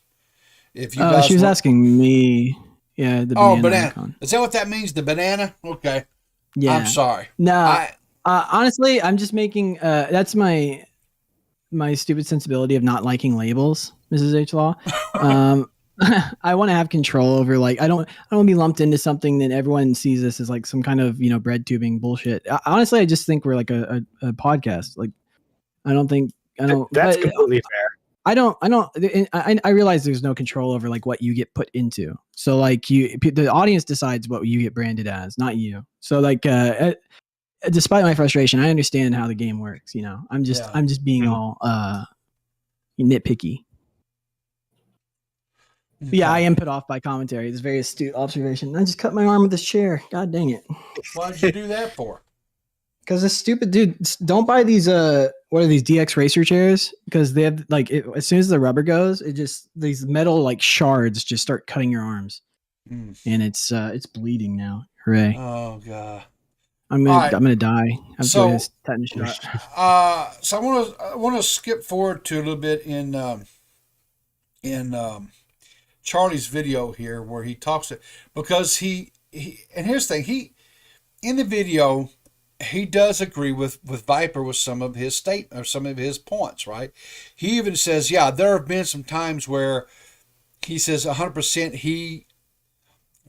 If you guys she was asking me, the banana icon. Is that what that means? The banana? Okay. Yeah. I'm sorry. No, honestly, I'm just making, that's my stupid sensibility of not liking labels, Mrs. H. Law. I want to have control over, like, I don't want to be lumped into something that everyone sees this as like some kind of, bread tubing bullshit. Honestly, I just think we're like a podcast. Like, that's completely fair. I realize there's no control over like what you get put into. So like the audience decides what you get branded as, not you. So like, despite my frustration, I understand how the game works. I'm just being all nitpicky. Okay. Yeah, I am put off by commentary. It's a very astute observation. I just cut my arm with this chair. God dang it! Why'd you do that for? Because this stupid dude. Don't buy these. What are these DX racer chairs? Because they have as soon as the rubber goes, it just these metal like shards just start cutting your arms, and it's bleeding now. Hooray! Oh god. I'm gonna die. I'm doing this tetanus shot. So I want to skip forward to a little bit in Charlie's video here where he talks because he and here's the thing, in the video he does agree with Viper with some of his statement or some of his points, right? He even says, there have been some times where he says 100% he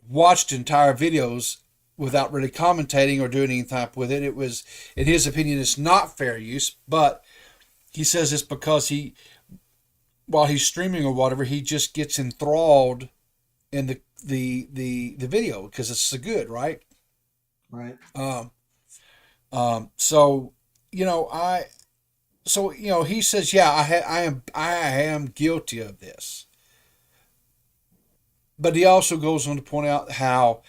watched entire videos without really commentating or doing anything with it. It was, in his opinion, it's not fair use, but he says it's because while he's streaming or whatever, he just gets enthralled in the video because it's so good, right? Right. So he says, I am guilty of this, but he also goes on to point out how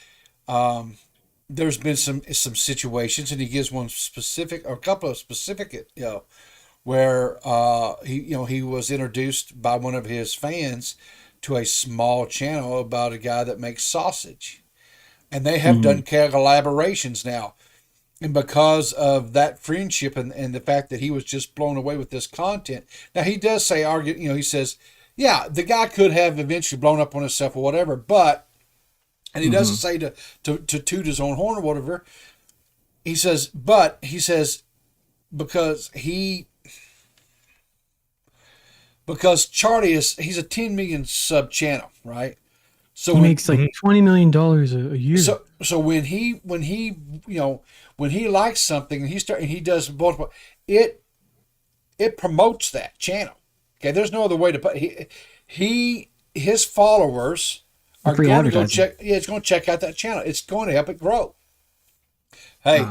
there's been some situations, and he gives one specific or a couple of specific, where he was introduced by one of his fans to a small channel about a guy that makes sausage, and they have done collaborations now. And because of that friendship and the fact that he was just blown away with this content, now he does say, he says, the guy could have eventually blown up on himself or whatever, but, and he doesn't say to toot his own horn or whatever. He says, because Charlie he's a 10 million sub channel, right? So he makes like $20 million a year. So when he likes something and he does multiple, it promotes that channel. Okay, there's no other way to put his followers are going to go check. Yeah, it's going to check out that channel. It's going to help it grow. Hey,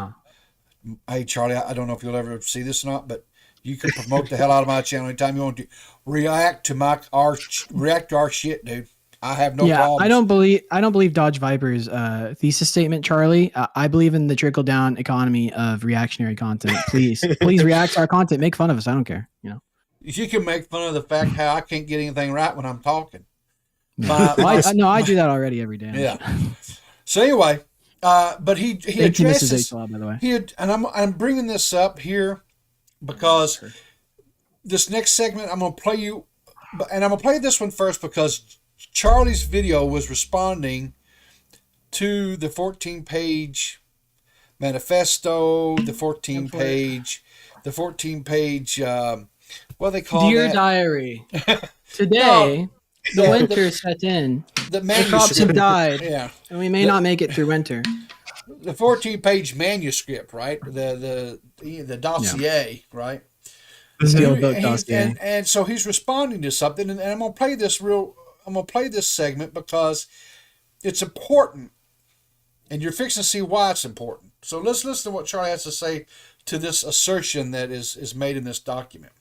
hey, Charlie, I don't know if you'll ever see this or not, but you can promote the hell out of my channel anytime you want to. React to our shit, dude. I have no problem. I don't believe Dodge Viper's thesis statement, Charlie. I believe in the trickle down economy of reactionary content. Please react to our content. Make fun of us. I don't care. You can make fun of the fact how I can't get anything right when I'm talking. I do that already every day. Yeah. So anyway, but he addresses. By the way. And I'm bringing this up here because this next segment I'm going to play you, and I'm going to play this one first because Charlie's video was responding to the 14-page manifesto, the 14-page, what do they call Dear that? Diary. Today, the winter set in. The crops have died, and we may not make it through winter. The 14-page manuscript, right? The dossier, right? The Steelbook dossier. And so he's responding to something, and I'm gonna play this segment because it's important And you're fixing to see why it's important. So let's listen to what Charlie has to say to this assertion that is made in this document.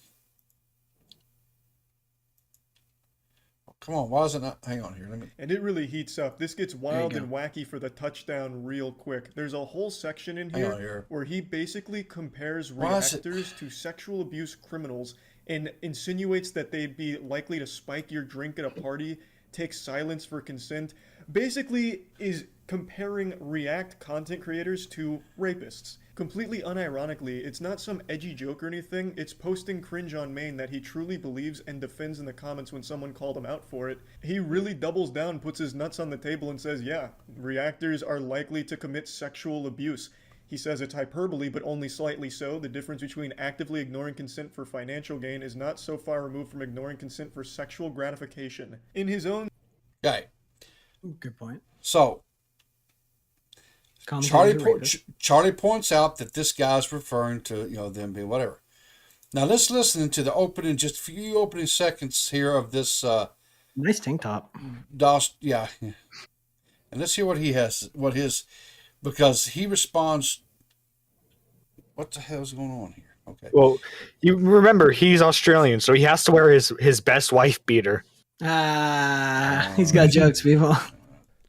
Come on, why is it not? Hang on here. And it really heats up. This gets wild and wacky for the touchdown real quick. There's a whole section in here where he basically compares reactors to sexual abuse criminals and insinuates that they'd be likely to spike your drink at a party, take silence for consent. Basically is comparing React content creators to rapists. Completely unironically, it's not some edgy joke or anything, it's posting cringe on main that he truly believes and defends in the comments when someone called him out for it. He really doubles down, puts his nuts on the table and says, yeah, reactors are likely to commit sexual abuse. He says it's hyperbole, but only slightly so. The difference between actively ignoring consent for financial gain is not so far removed from ignoring consent for sexual gratification. In his own... Okay. Good point. So, Charlie points out that this guy's referring to, them being whatever. Now let's listen to the opening, just a few opening seconds here of this. Nice tank top. Yeah. And let's hear what he has, because he responds, what the hell is going on here? Okay. Well, you remember he's Australian, so he has to wear his best wife beater. He's got jokes, people.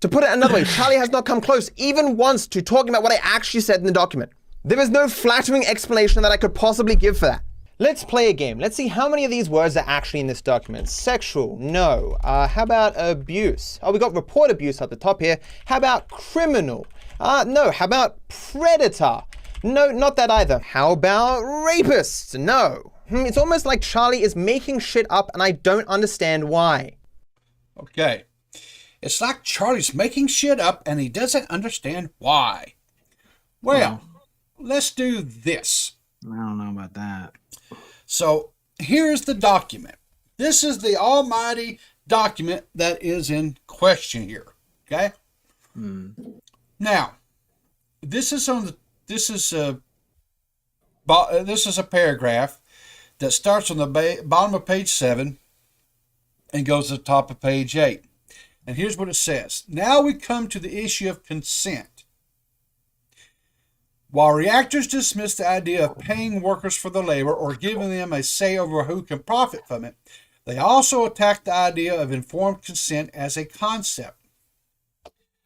To put it another way, Charlie has not come close even once to talking about what I actually said in the document. There is no flattering explanation that I could possibly give for that. Let's play a game. Let's see how many of these words are actually in this document. Sexual, no. How about abuse? Oh, we got report abuse at the top here. How about criminal? No. How about predator? No, not that either. How about rapist? No. It's almost like Charlie is making shit up and I don't understand why. Okay. It's like Charlie's making shit up and he doesn't understand why. Well, let's do this. I don't know about that. So here's the document. This is the almighty document that is in question here. Okay? Now, this is a paragraph that starts on the bottom of page 7 and goes to the top of page 8. And here's what it says. Now we come to the issue of consent. While reactors dismiss the idea of paying workers for the labor or giving them a say over who can profit from it, they also attack the idea of informed consent as a concept,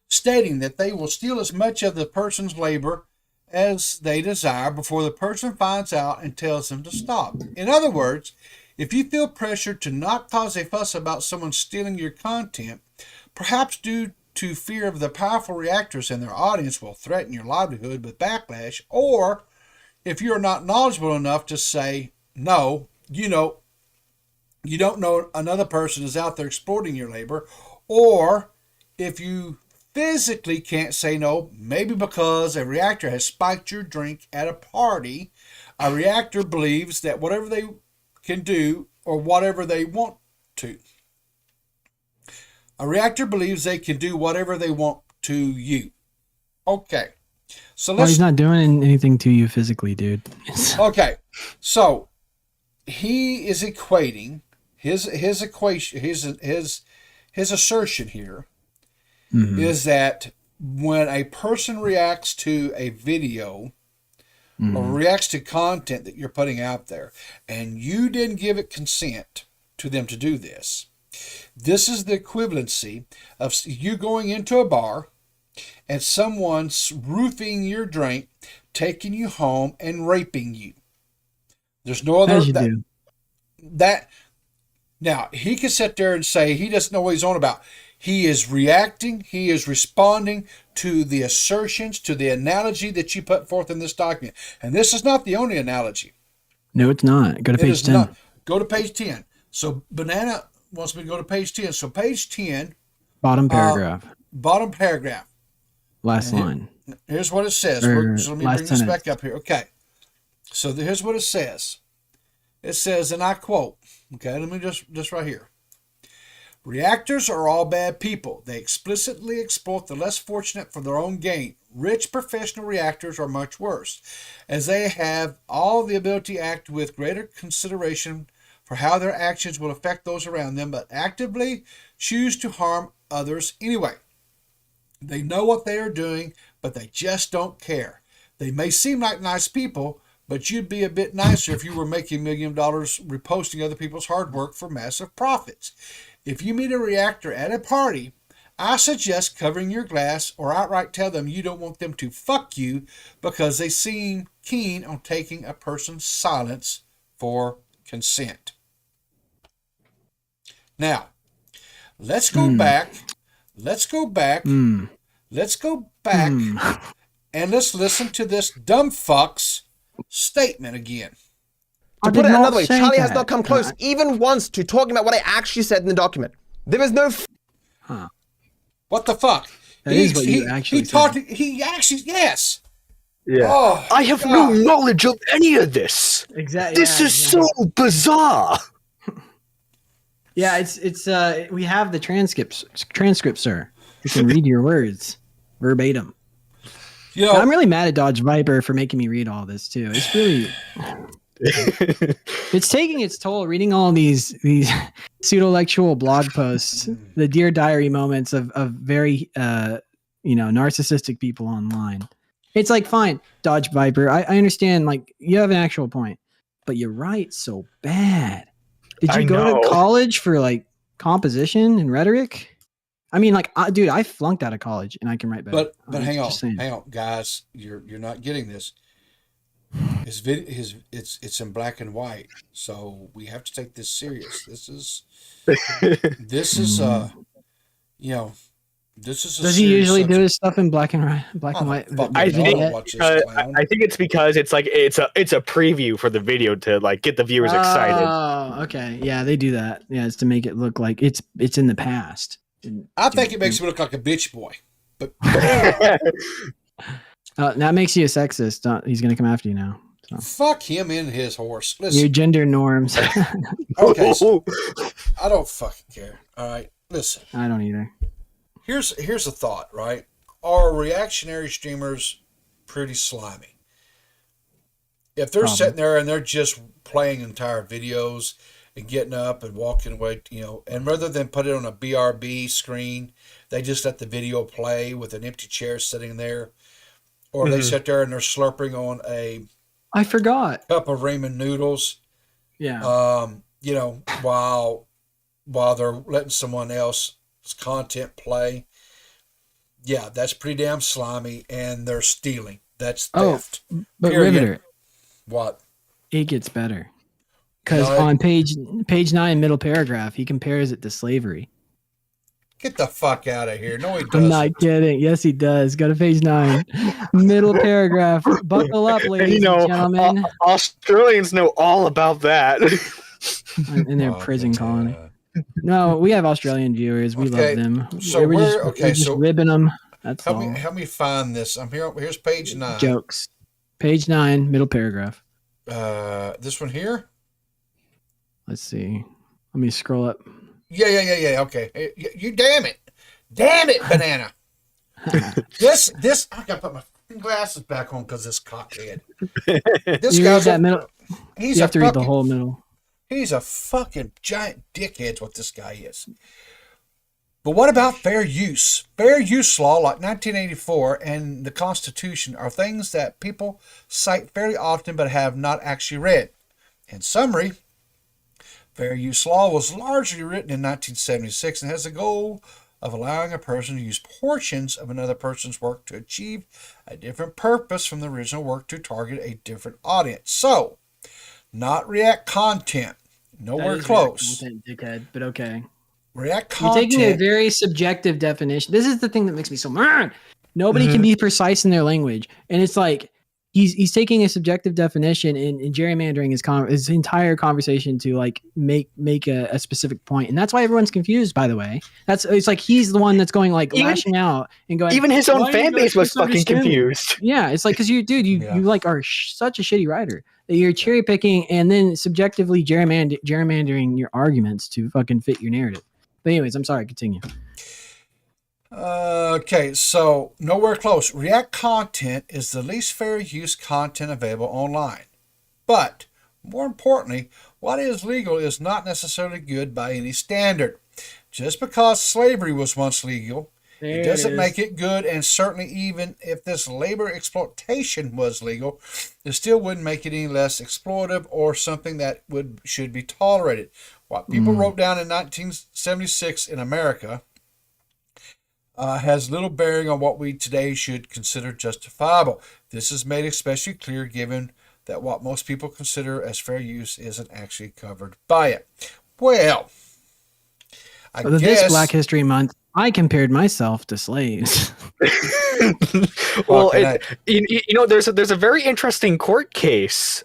stating that they will steal as much of the person's labor as they desire before the person finds out and tells them to stop. In other words, if you feel pressure to not cause a fuss about someone stealing your content, perhaps due to fear of the powerful reactors and their audience will threaten your livelihood with backlash, or if you're not knowledgeable enough to say, no, you don't know another person is out there exploiting your labor, or if you physically can't say no, maybe because a reactor has spiked your drink at a party, a reactor believes that whatever they can do or whatever they want to. A reactor believes they can do whatever they want to you. Okay. So he's not doing anything to you physically, dude. Okay. So he is equating his equation, his assertion here is that when a person reacts to a video or reacts to content that you're putting out there and you didn't give it consent to them to do this, this is the equivalency of you going into a bar and someone's roofing your drink, taking you home, and raping you. There's no other... Now, he can sit there and say he doesn't know what he's on about. He is reacting, he is responding to the assertions, to the analogy that you put forth in this document. And this is not the only analogy. No, it's not. Go to page 10. Go to page 10. So Banana wants me to go to page 10. So page 10. Bottom paragraph. Last line. Here's what it says. So let me bring this back up here. Okay. So here's what it says. It says, and I quote, okay, let me just right here. Reactors are all bad people. They explicitly exploit the less fortunate for their own gain. Rich professional reactors are much worse, as they have all the ability to act with greater consideration for how their actions will affect those around them, but actively choose to harm others anyway. They know what they are doing, but they just don't care. They may seem like nice people, but you'd be a bit nicer if you were making $1 million reposting other people's hard work for massive profits. If you meet a reactor at a party, I suggest covering your glass or outright tell them you don't want them to fuck you because they seem keen on taking a person's silence for consent. Now, let's go back. Let's go back. Let's go back and let's listen to this dumb fuck's statement again. To put it another way, Charlie has not come close even once to talking about what I actually said in the document. There is no... What the fuck? That is what you actually said. He actually, yes. Yeah. Oh, I have no knowledge of any of this. Exactly. This is so bizarre. Yeah, it's we have the transcripts, sir. You can read your words verbatim. You know, I'm really mad at Dodge Viper for making me read all this too. It's really it's taking its toll reading all these pseudo-lectual blog posts, the Dear Diary moments of very narcissistic people online. It's like, fine, Dodge Viper, I understand, like, you have an actual point, but you write so bad. Did you go to college for like composition and rhetoric? I mean, like, dude, I flunked out of college and I can write better. But hang on, guys, you're not getting this. It's in black and white, so we have to take this serious. This is Does he usually do his stuff in black and white? I think it's because it's like it's a preview for the video to like get the viewers excited. Oh, okay, yeah, they do that. Yeah, it's to make it look like it's in the past. I think it makes him look like a bitch boy. But that makes you a sexist. He's gonna come after you now. So. Fuck him and his horse. Listen, your gender norms. Okay, so I don't fucking care. All right, listen. I don't either. Here's a thought, right? Are reactionary streamers pretty slimy? If they're sitting there and they're just playing entire videos and getting up and walking away, and rather than put it on a BRB screen, they just let the video play with an empty chair sitting there, or they sit there and they're slurping on a cup of ramen noodles. Yeah. While they're letting someone else's content play. Yeah, that's pretty damn slimy, and they're stealing. That's theft. But Riveter. What? It gets better. Because on page 9, middle paragraph, he compares it to slavery. Get the fuck out of here. No, he doesn't. I'm not kidding. Yes, he does. Go to page 9. Middle paragraph. Buckle up, ladies and gentlemen. Australians know all about that. In their prison colony. No, we have Australian viewers. We love them. So we're just ribbing them. That's all. Help me find this. I'm here. Here's page 9. Jokes. Page 9, middle paragraph. This one here. Let's see. Let me scroll up. Yeah. Okay. You damn it, Banana. this. I gotta put my glasses back on because this cockhead. This guy's that middle. You have to read the whole middle. He's a fucking giant dickhead, what this guy is. But what about fair use? Fair use law, like 1984 and the Constitution, are things that people cite fairly often but have not actually read. In summary, fair use law was largely written in 1976 and has the goal of allowing a person to use portions of another person's work to achieve a different purpose from the original work to target a different audience. So, not React content. Nowhere close. Content, dickhead, but okay. React content. You're taking a very subjective definition. This is the thing that makes me so mad. Nobody can be precise in their language. And it's like he's taking a subjective definition and gerrymandering his entire conversation to like make a specific point. And that's why everyone's confused, by the way. It's like he's the one that's going like lashing out and going. Even his own fan base was fucking confused. Yeah, it's like because you like are such a shitty writer that you're cherry picking and then subjectively gerrymandering your arguments to fucking fit your narrative. But anyways, I'm sorry. Continue. Okay, so nowhere close. React content is the least fair use content available online. But more importantly, what is legal is not necessarily good by any standard. Just because slavery was once legal, It doesn't make it good, and certainly even if this labor exploitation was legal, it still wouldn't make it any less exploitive or something that should be tolerated. What people wrote down in 1976 in America has little bearing on what we today should consider justifiable. This is made especially clear given that what most people consider as fair use isn't actually covered by it. Well, I guess this Black History Month, I compared myself to slaves. Well, there's a very interesting court case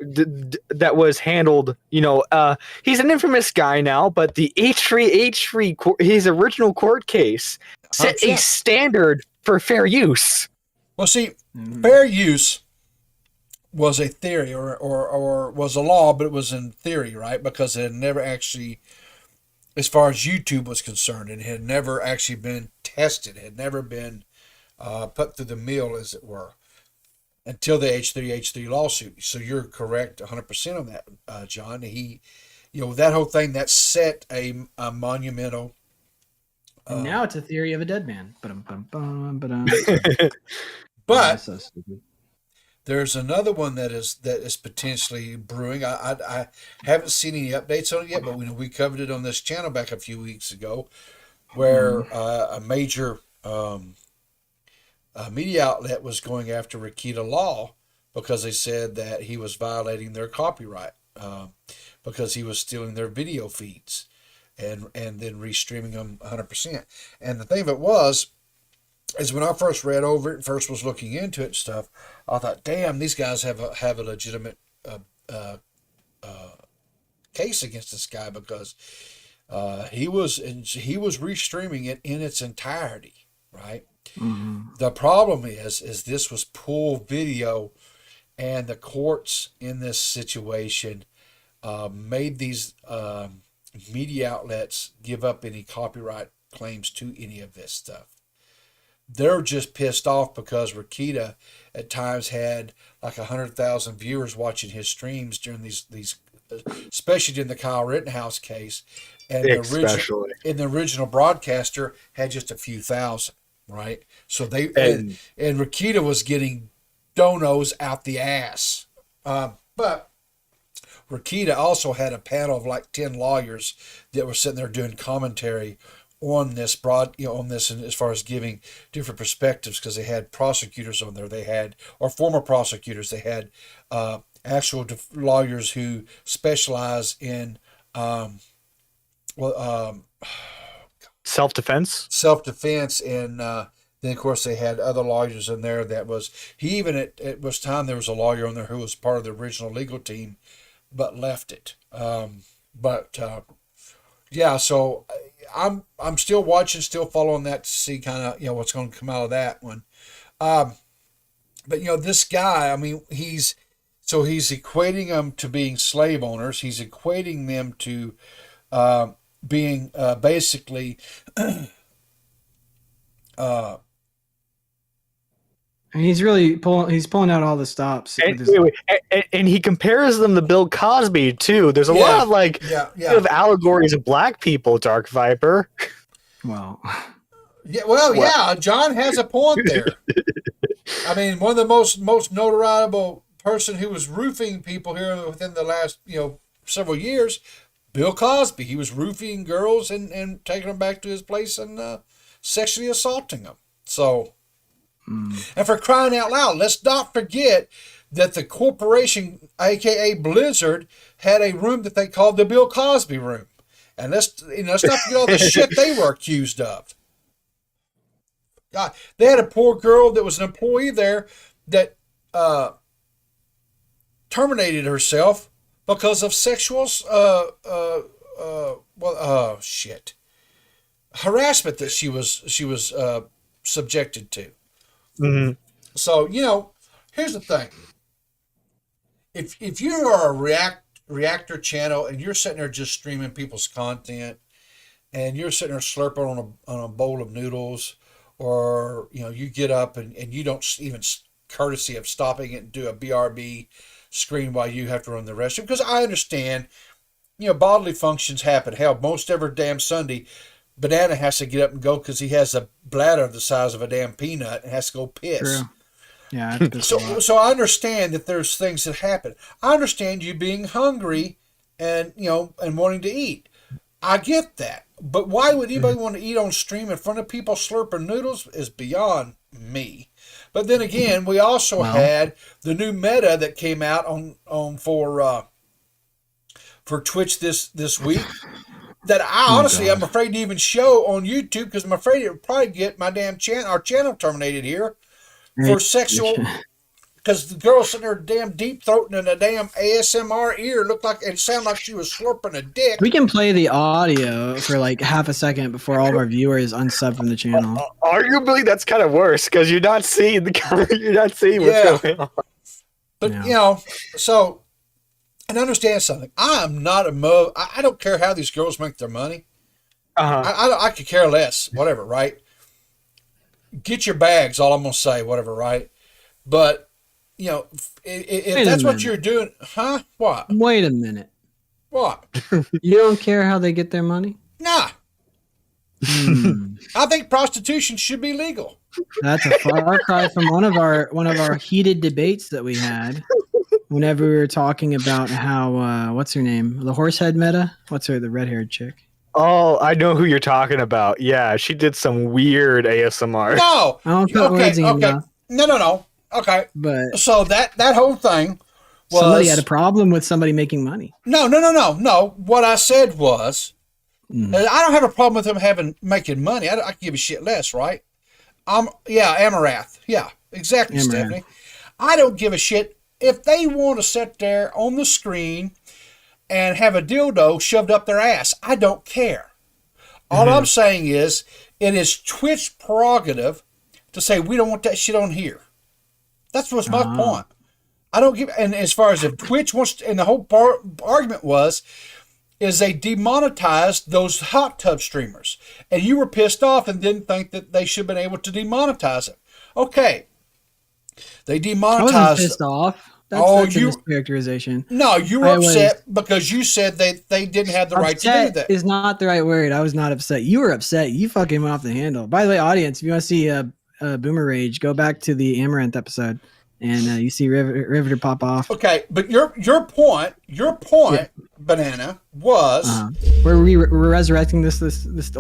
that was handled. He's an infamous guy now, but the H3 his original court case set a standard for fair use. Well, see, fair use was a theory or was a law, but it was in theory, right? Because it had never actually, as far as YouTube was concerned, it had never actually been tested. It had never been put through the mill, as it were, until the H3 lawsuit. So you're correct 100% on that, John. That whole thing, that set a monumental. And now it's a theory of a dead man. But so stupid. There's another one that is potentially brewing. I haven't seen any updates on it yet, but we covered it on this channel back a few weeks ago, where a major media outlet was going after Rikita Law because they said that he was violating their copyright because he was stealing their video feeds and then restreaming them 100%. And the thing of it is when I first read over it, first was looking into it and stuff, I thought, damn, these guys have a legitimate case against this guy because he was restreaming it in its entirety, right? Mm-hmm. The problem is this was pool video, and the courts in this situation made these media outlets give up any copyright claims to any of this stuff. They're just pissed off because Rikita at times had like 100,000 viewers watching his streams during these, especially during the Kyle Rittenhouse case, and the original broadcaster had just a few thousand, right? So and Rikita was getting donos out the ass, but Rikita also had a panel of like 10 lawyers that were sitting there doing commentary on this on this, and as far as giving different perspectives, because they had prosecutors on there, or former prosecutors, they had actual lawyers who specialize in self-defense, and then of course they had other lawyers in there that was, it was time there was a lawyer on there who was part of the original legal team but left it. Yeah, so I'm still watching, still following that to see kind of what's going to come out of that one. But this guy, I mean, he's equating them to being slave owners. He's equating them to being basically and he's really pulling out all the stops. And he compares them to Bill Cosby too. There's a lot of of allegories of black people, Dark Viper. Well, John has a point there. I mean, one of the most notoriable person who was roofing people here within the last several years, Bill Cosby. He was roofing girls and taking them back to his place and sexually assaulting them. So. And for crying out loud, let's not forget that the corporation, aka Blizzard, had a room that they called the Bill Cosby room. And let's not forget all the shit they were accused of. God, they had a poor girl that was an employee there that terminated herself because of sexual harassment that she was subjected to. Mm-hmm. So, here's the thing. If you are a reactor channel and you're sitting there just streaming people's content and you're sitting there slurping on a bowl of noodles, or, you get up and you don't even courtesy of stopping it and do a BRB screen while you have to run the restroom, because I understand, bodily functions happen. Hell, most every damn Sunday, Banana has to get up and go because he has a bladder the size of a damn peanut and has to go piss. True. Yeah. That's So I understand that there's things that happen. I understand you being hungry and wanting to eat. I get that. But why would anybody want to eat on stream in front of people slurping noodles is beyond me. But then again, we also had the new meta that came out on for Twitch this week that I'm afraid to even show on YouTube because I'm afraid it would probably get my damn our channel terminated here for sexual. Because the girl sitting there damn deep throating in a damn ASMR ear looked like it sounded like she was slurping a dick. We can play the audio for like half a second before all of our viewers unsub from the channel. Arguably, that's kind of worse because you're not seeing you're not seeing what's going on. But so and understand something. I am not I don't care how these girls make their money. I could care less. Whatever, right? Get your bags. All I'm gonna say. Whatever, right? But if that's what you're doing, huh? What? Wait a minute. What? You don't care how they get their money? Nah. I think prostitution should be legal. That's a far cry from one of our heated debates that we had whenever we were talking about how what's her name? The horsehead meta? What's her, the red-haired chick? Oh, I know who you're talking about. Yeah, she did some weird ASMR. No. I don't put words in your mouth. No. Okay. But so that whole thing was somebody had a problem with somebody making money. No. What I said was I don't have a problem with them making money. I can give a shit less, right? Amarath. Yeah, exactly, Amarath. Stephanie. I don't give a shit if they want to sit there on the screen and have a dildo shoved up their ass. I don't care. All I'm saying is it is Twitch prerogative to say we don't want that shit on here. That's what's my point. I don't give, and as far as if Twitch wants to, and the whole argument is they demonetized those hot tub streamers, and you were pissed off and didn't think that they should have been able to demonetize it. Okay, they demonetized. I wasn't pissed off. That's a mischaracterization. No, you were upset because you said they didn't have the right to do that. Is not the right word. I was not upset. You were upset. You fucking went off the handle. By the way, audience, if you want to see Boomer Rage, go back to the Amaranth episode, and you see Riveter pop off. Okay, but your point, Banana, was we're resurrecting this.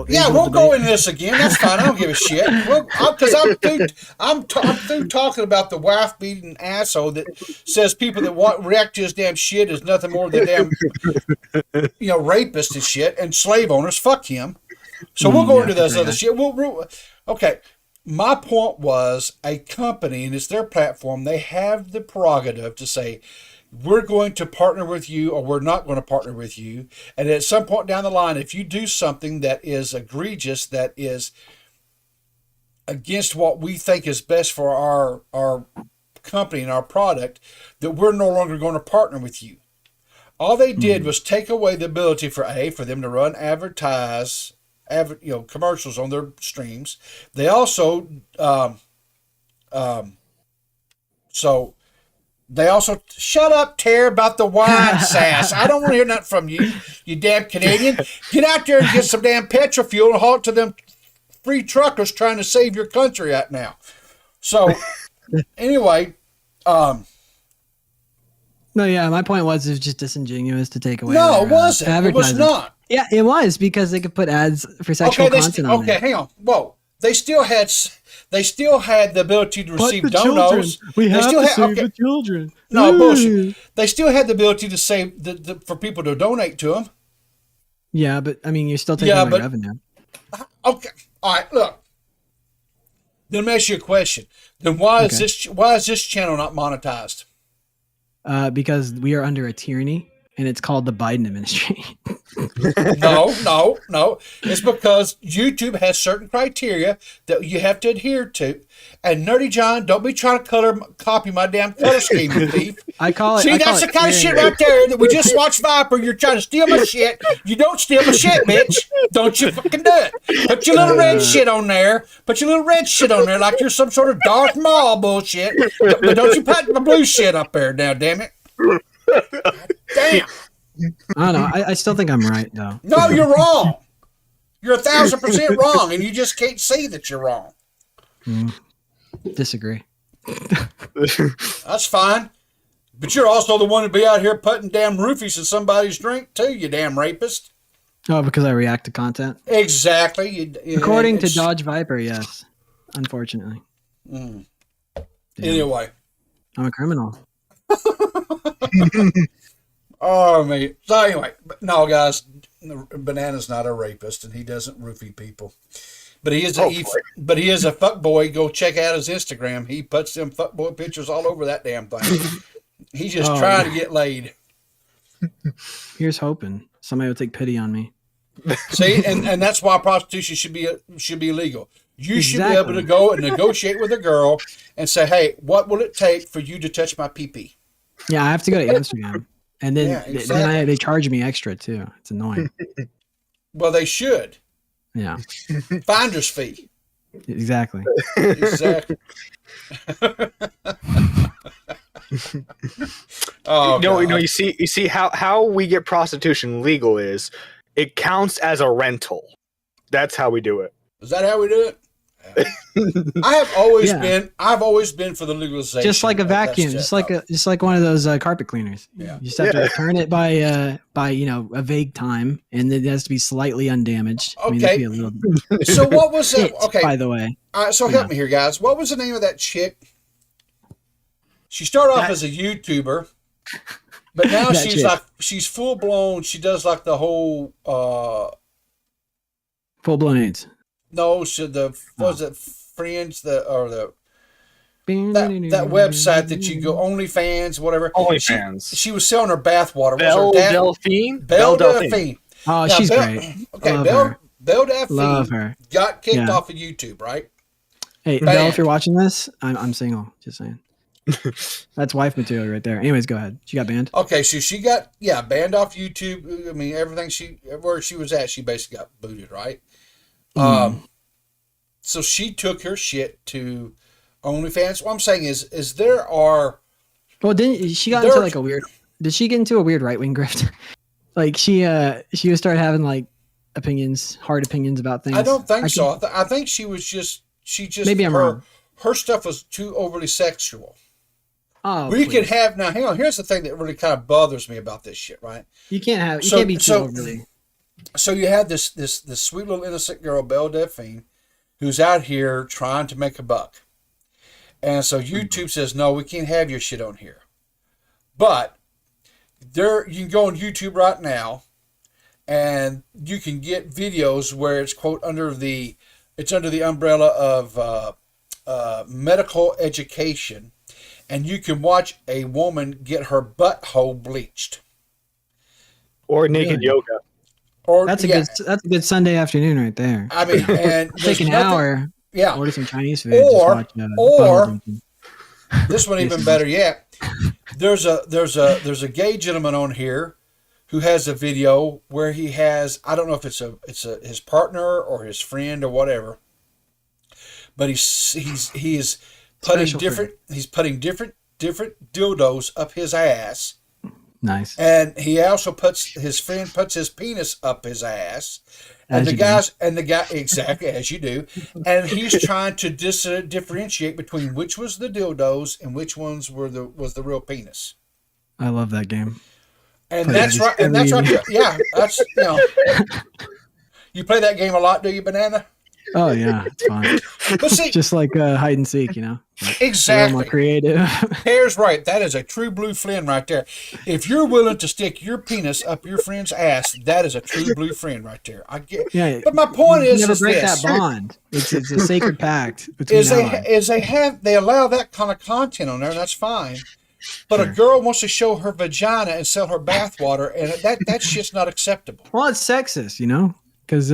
Yeah, we'll go into this again. That's fine. I don't give a shit. Because I'm through talking about the wife beating asshole that says people that react to his damn shit is nothing more than damn rapists and shit and slave owners. Fuck him. So we'll go into this other shit. Okay. My point was a company, and it's their platform, they have the prerogative to say, we're going to partner with you or we're not going to partner with you. And at some point down the line, if you do something that is egregious, that is against what we think is best for our company and our product, that we're no longer going to partner with you. All they did was take away the ability for them to run commercials on their streams. They also shut up, Tara, about the wine sass. I don't want to hear nothing from you, you damn Canadian. Get out there and get some damn petrol fuel and haul it to them free truckers trying to save your country right now. So anyway, no, yeah, my point was it was just disingenuous to take away. No, it wasn't. It was not. Yeah, it was because they could put ads for sexual content on there. Okay, hang on. Whoa. They still had the ability to receive donos. We have to save the children. No, bullshit. They still had the ability to save for people to donate to them. Yeah, but I mean, you're still taking away revenue. Okay. All right, look. Then let me ask you a question. Then why is this channel not monetized? Because we are under a tyranny. And it's called the Biden administration. No. It's because YouTube has certain criteria that you have to adhere to. And Nerdy John, don't be trying to copy my damn color scheme, you thief. That's the kind of shit right there that we just watched Viper. You're trying to steal my shit. You don't steal my shit, bitch. Don't you fucking do it. Put your little red shit on there. Like you're some sort of Darth Maul bullshit. But don't you put my blue shit up there now, damn it. Damn. I don't know. I still think I'm right, though. No, you're wrong. You're 1,000% wrong, and you just can't see that you're wrong. Disagree. That's fine. But you're also the one to be out here putting damn roofies in somebody's drink, too, you damn rapist. Oh, because I react to content? Exactly. According to Dodge Viper, yes. Unfortunately. Anyway. I'm a criminal. Oh, man. So anyway, no, guys, Banana's not a rapist, and he doesn't roofie people. But he is a fuck boy. Go check out his Instagram. He puts them fuck boy pictures all over that damn thing. He's just trying to get laid. Here's hoping somebody will take pity on me. See, and that's why prostitution should be illegal. You should be able to go and negotiate with a girl and say, "Hey, what will it take for you to touch my pee-pee?" Yeah, I have to go to Amsterdam, and then they charge me extra too. It's annoying. Well, they should. Yeah. Finder's fee. Exactly. Oh, no, you see how we get prostitution legal is it counts as a rental. That's how we do it. Is that how we do it? I've always been for the legalization. Just like a vacuum, just like one of those carpet cleaners. Yeah. You just have to return it by a vague time, and it has to be slightly undamaged. Okay. So what was it? Okay. By the way. So help me here, guys. What was the name of that chick? She started off as a YouTuber, but now she's full blown. She does like the whole full blown AIDS. No, was it Friends that website that you go OnlyFans, whatever. OnlyFans. She was selling her bathwater. Belle Delphine. Belle Delphine. Oh, now, she's great. Okay, Belle Delphine got kicked off of YouTube, right? Hey, Belle, if you're watching this, I'm single. Just saying. That's wife material right there. Anyways, go ahead. She got banned. Okay, so she got banned off YouTube. I mean, everything where she was at, she basically got booted, right? So she took her shit to OnlyFans. What I'm saying is there are. Well, didn't she got into like a weird? Did she get into a weird right wing grift? Like she would start having like hard opinions about things. I don't think so. I think she just maybe I'm wrong. Her stuff was too overly sexual. Oh, we can have now. Hang on. Here's the thing that really kind of bothers me about this shit, right? You can't be too overly. So you had this sweet little innocent girl, Belle Delphine, who's out here trying to make a buck. And so YouTube says, no, we can't have your shit on here. But you can go on YouTube right now and you can get videos where it's quote under the umbrella of medical education, and you can watch a woman get her butthole bleached. Or naked yoga. That's a good Sunday afternoon right there. I mean, and take an hour. Yeah. Order some Chinese food. Or this one even better yet. There's a gay gentleman on here who has a video where he has, I don't know if it's his partner or his friend or whatever, but he's putting different dildos up his ass. Nice. And he also his friend puts his penis up his ass. And the guy exactly as you do. And he's trying to differentiate between which was the dildos and which ones was the real penis. I love that game. And that's right. And that's right. Yeah, that's You play that game a lot, do you, Banana? Oh yeah, it's fun. But see, just like hide and seek, Like, exactly. More creative. Hair's right. That is a true blue friend right there. If you're willing to stick your penis up your friend's ass, that is a true blue friend right there. I get. Yeah. But my point is, never break that bond. It's a sacred pact between they allow that kind of content on there, and that's fine. But a girl wants to show her vagina and sell her bathwater, and that's just not acceptable. Well, it's sexist, Because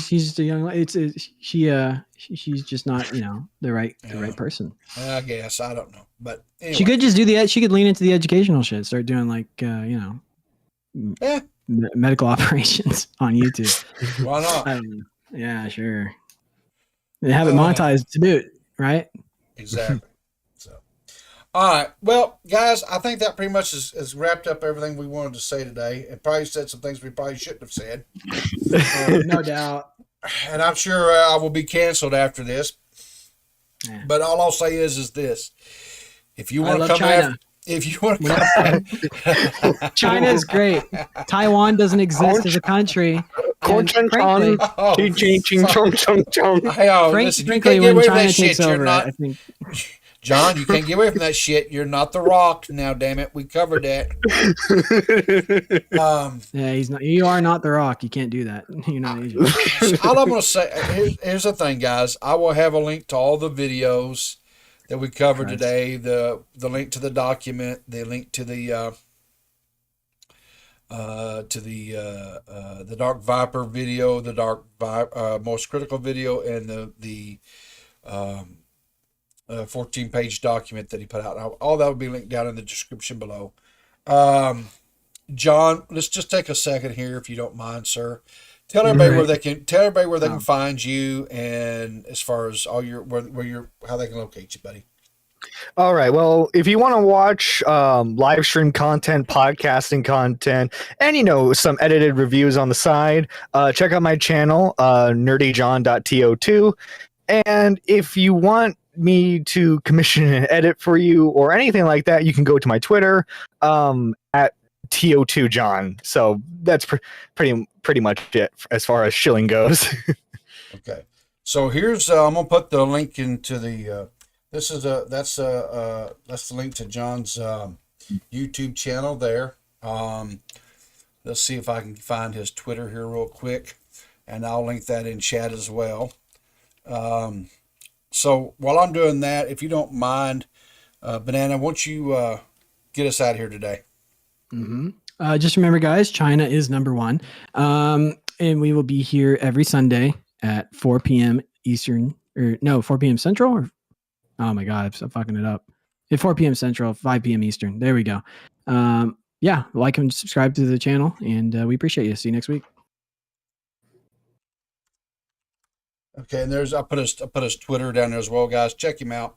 she's just a young lady. She's just not the right person. I guess I don't know, but anyway. She could just she could lean into the educational shit, start doing like medical operations on YouTube. Why not? I don't know. Yeah, sure. They have it monetized to boot, right? Exactly. So, All right. Well, guys, I think that pretty much is wrapped up everything we wanted to say today, and probably said some things we probably shouldn't have said. No doubt. And I'm sure I will be canceled after this. Yeah. But all I'll say is this: if you want to love come China. if you want to come, China is great. Taiwan doesn't exist as a country. And frankly, listen, you frankly, can't get when away from China that shit. takes You're over, not, I think. John. You can't get away from that shit. You're not the Rock now. Damn it, we covered that. Yeah, he's not. You are not the Rock. You can't do that. You're not Asian. All I'm going to say, here's the thing, guys. I will have a link to all the videos that we covered today. The link to the document, the link to the Dark Viper video, the most critical video, and the 14-page document that he put out. All that will be linked down in the description below. John, let's just take a second here, if you don't mind, sir. Tell everybody where they can find you, and as far as all your how they can locate you, buddy. All right. Well, if you want to watch live stream content, podcasting content, and some edited reviews on the side, check out my channel, nerdyjohn.to2. And if you want me to commission an edit for you or anything like that, you can go to my Twitter at TO2John. So that's pretty much it as far as shilling goes. Okay. So here's I'm gonna put the link into the. That's the link to John's YouTube channel there. Let's see if I can find his Twitter here real quick, and I'll link that in chat as well. So while I'm doing that, if you don't mind, Banana, won't you get us out of here today? Mm-hmm. Just remember, guys, China is #1. And we will be here every Sunday at 4 p.m. Eastern, 4 p.m. Central. Oh my God, I'm fucking it up. At 4 p.m. Central, 5 p.m. Eastern. There we go. Yeah, like and subscribe to the channel, and we appreciate you. See you next week. Okay, and I put his Twitter down there as well, guys. Check him out.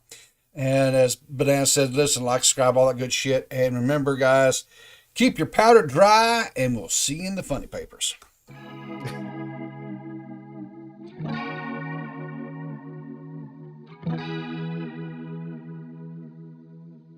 And as Banana said, listen, like, subscribe, all that good shit. And remember, guys, keep your powder dry, and we'll see you in the funny papers.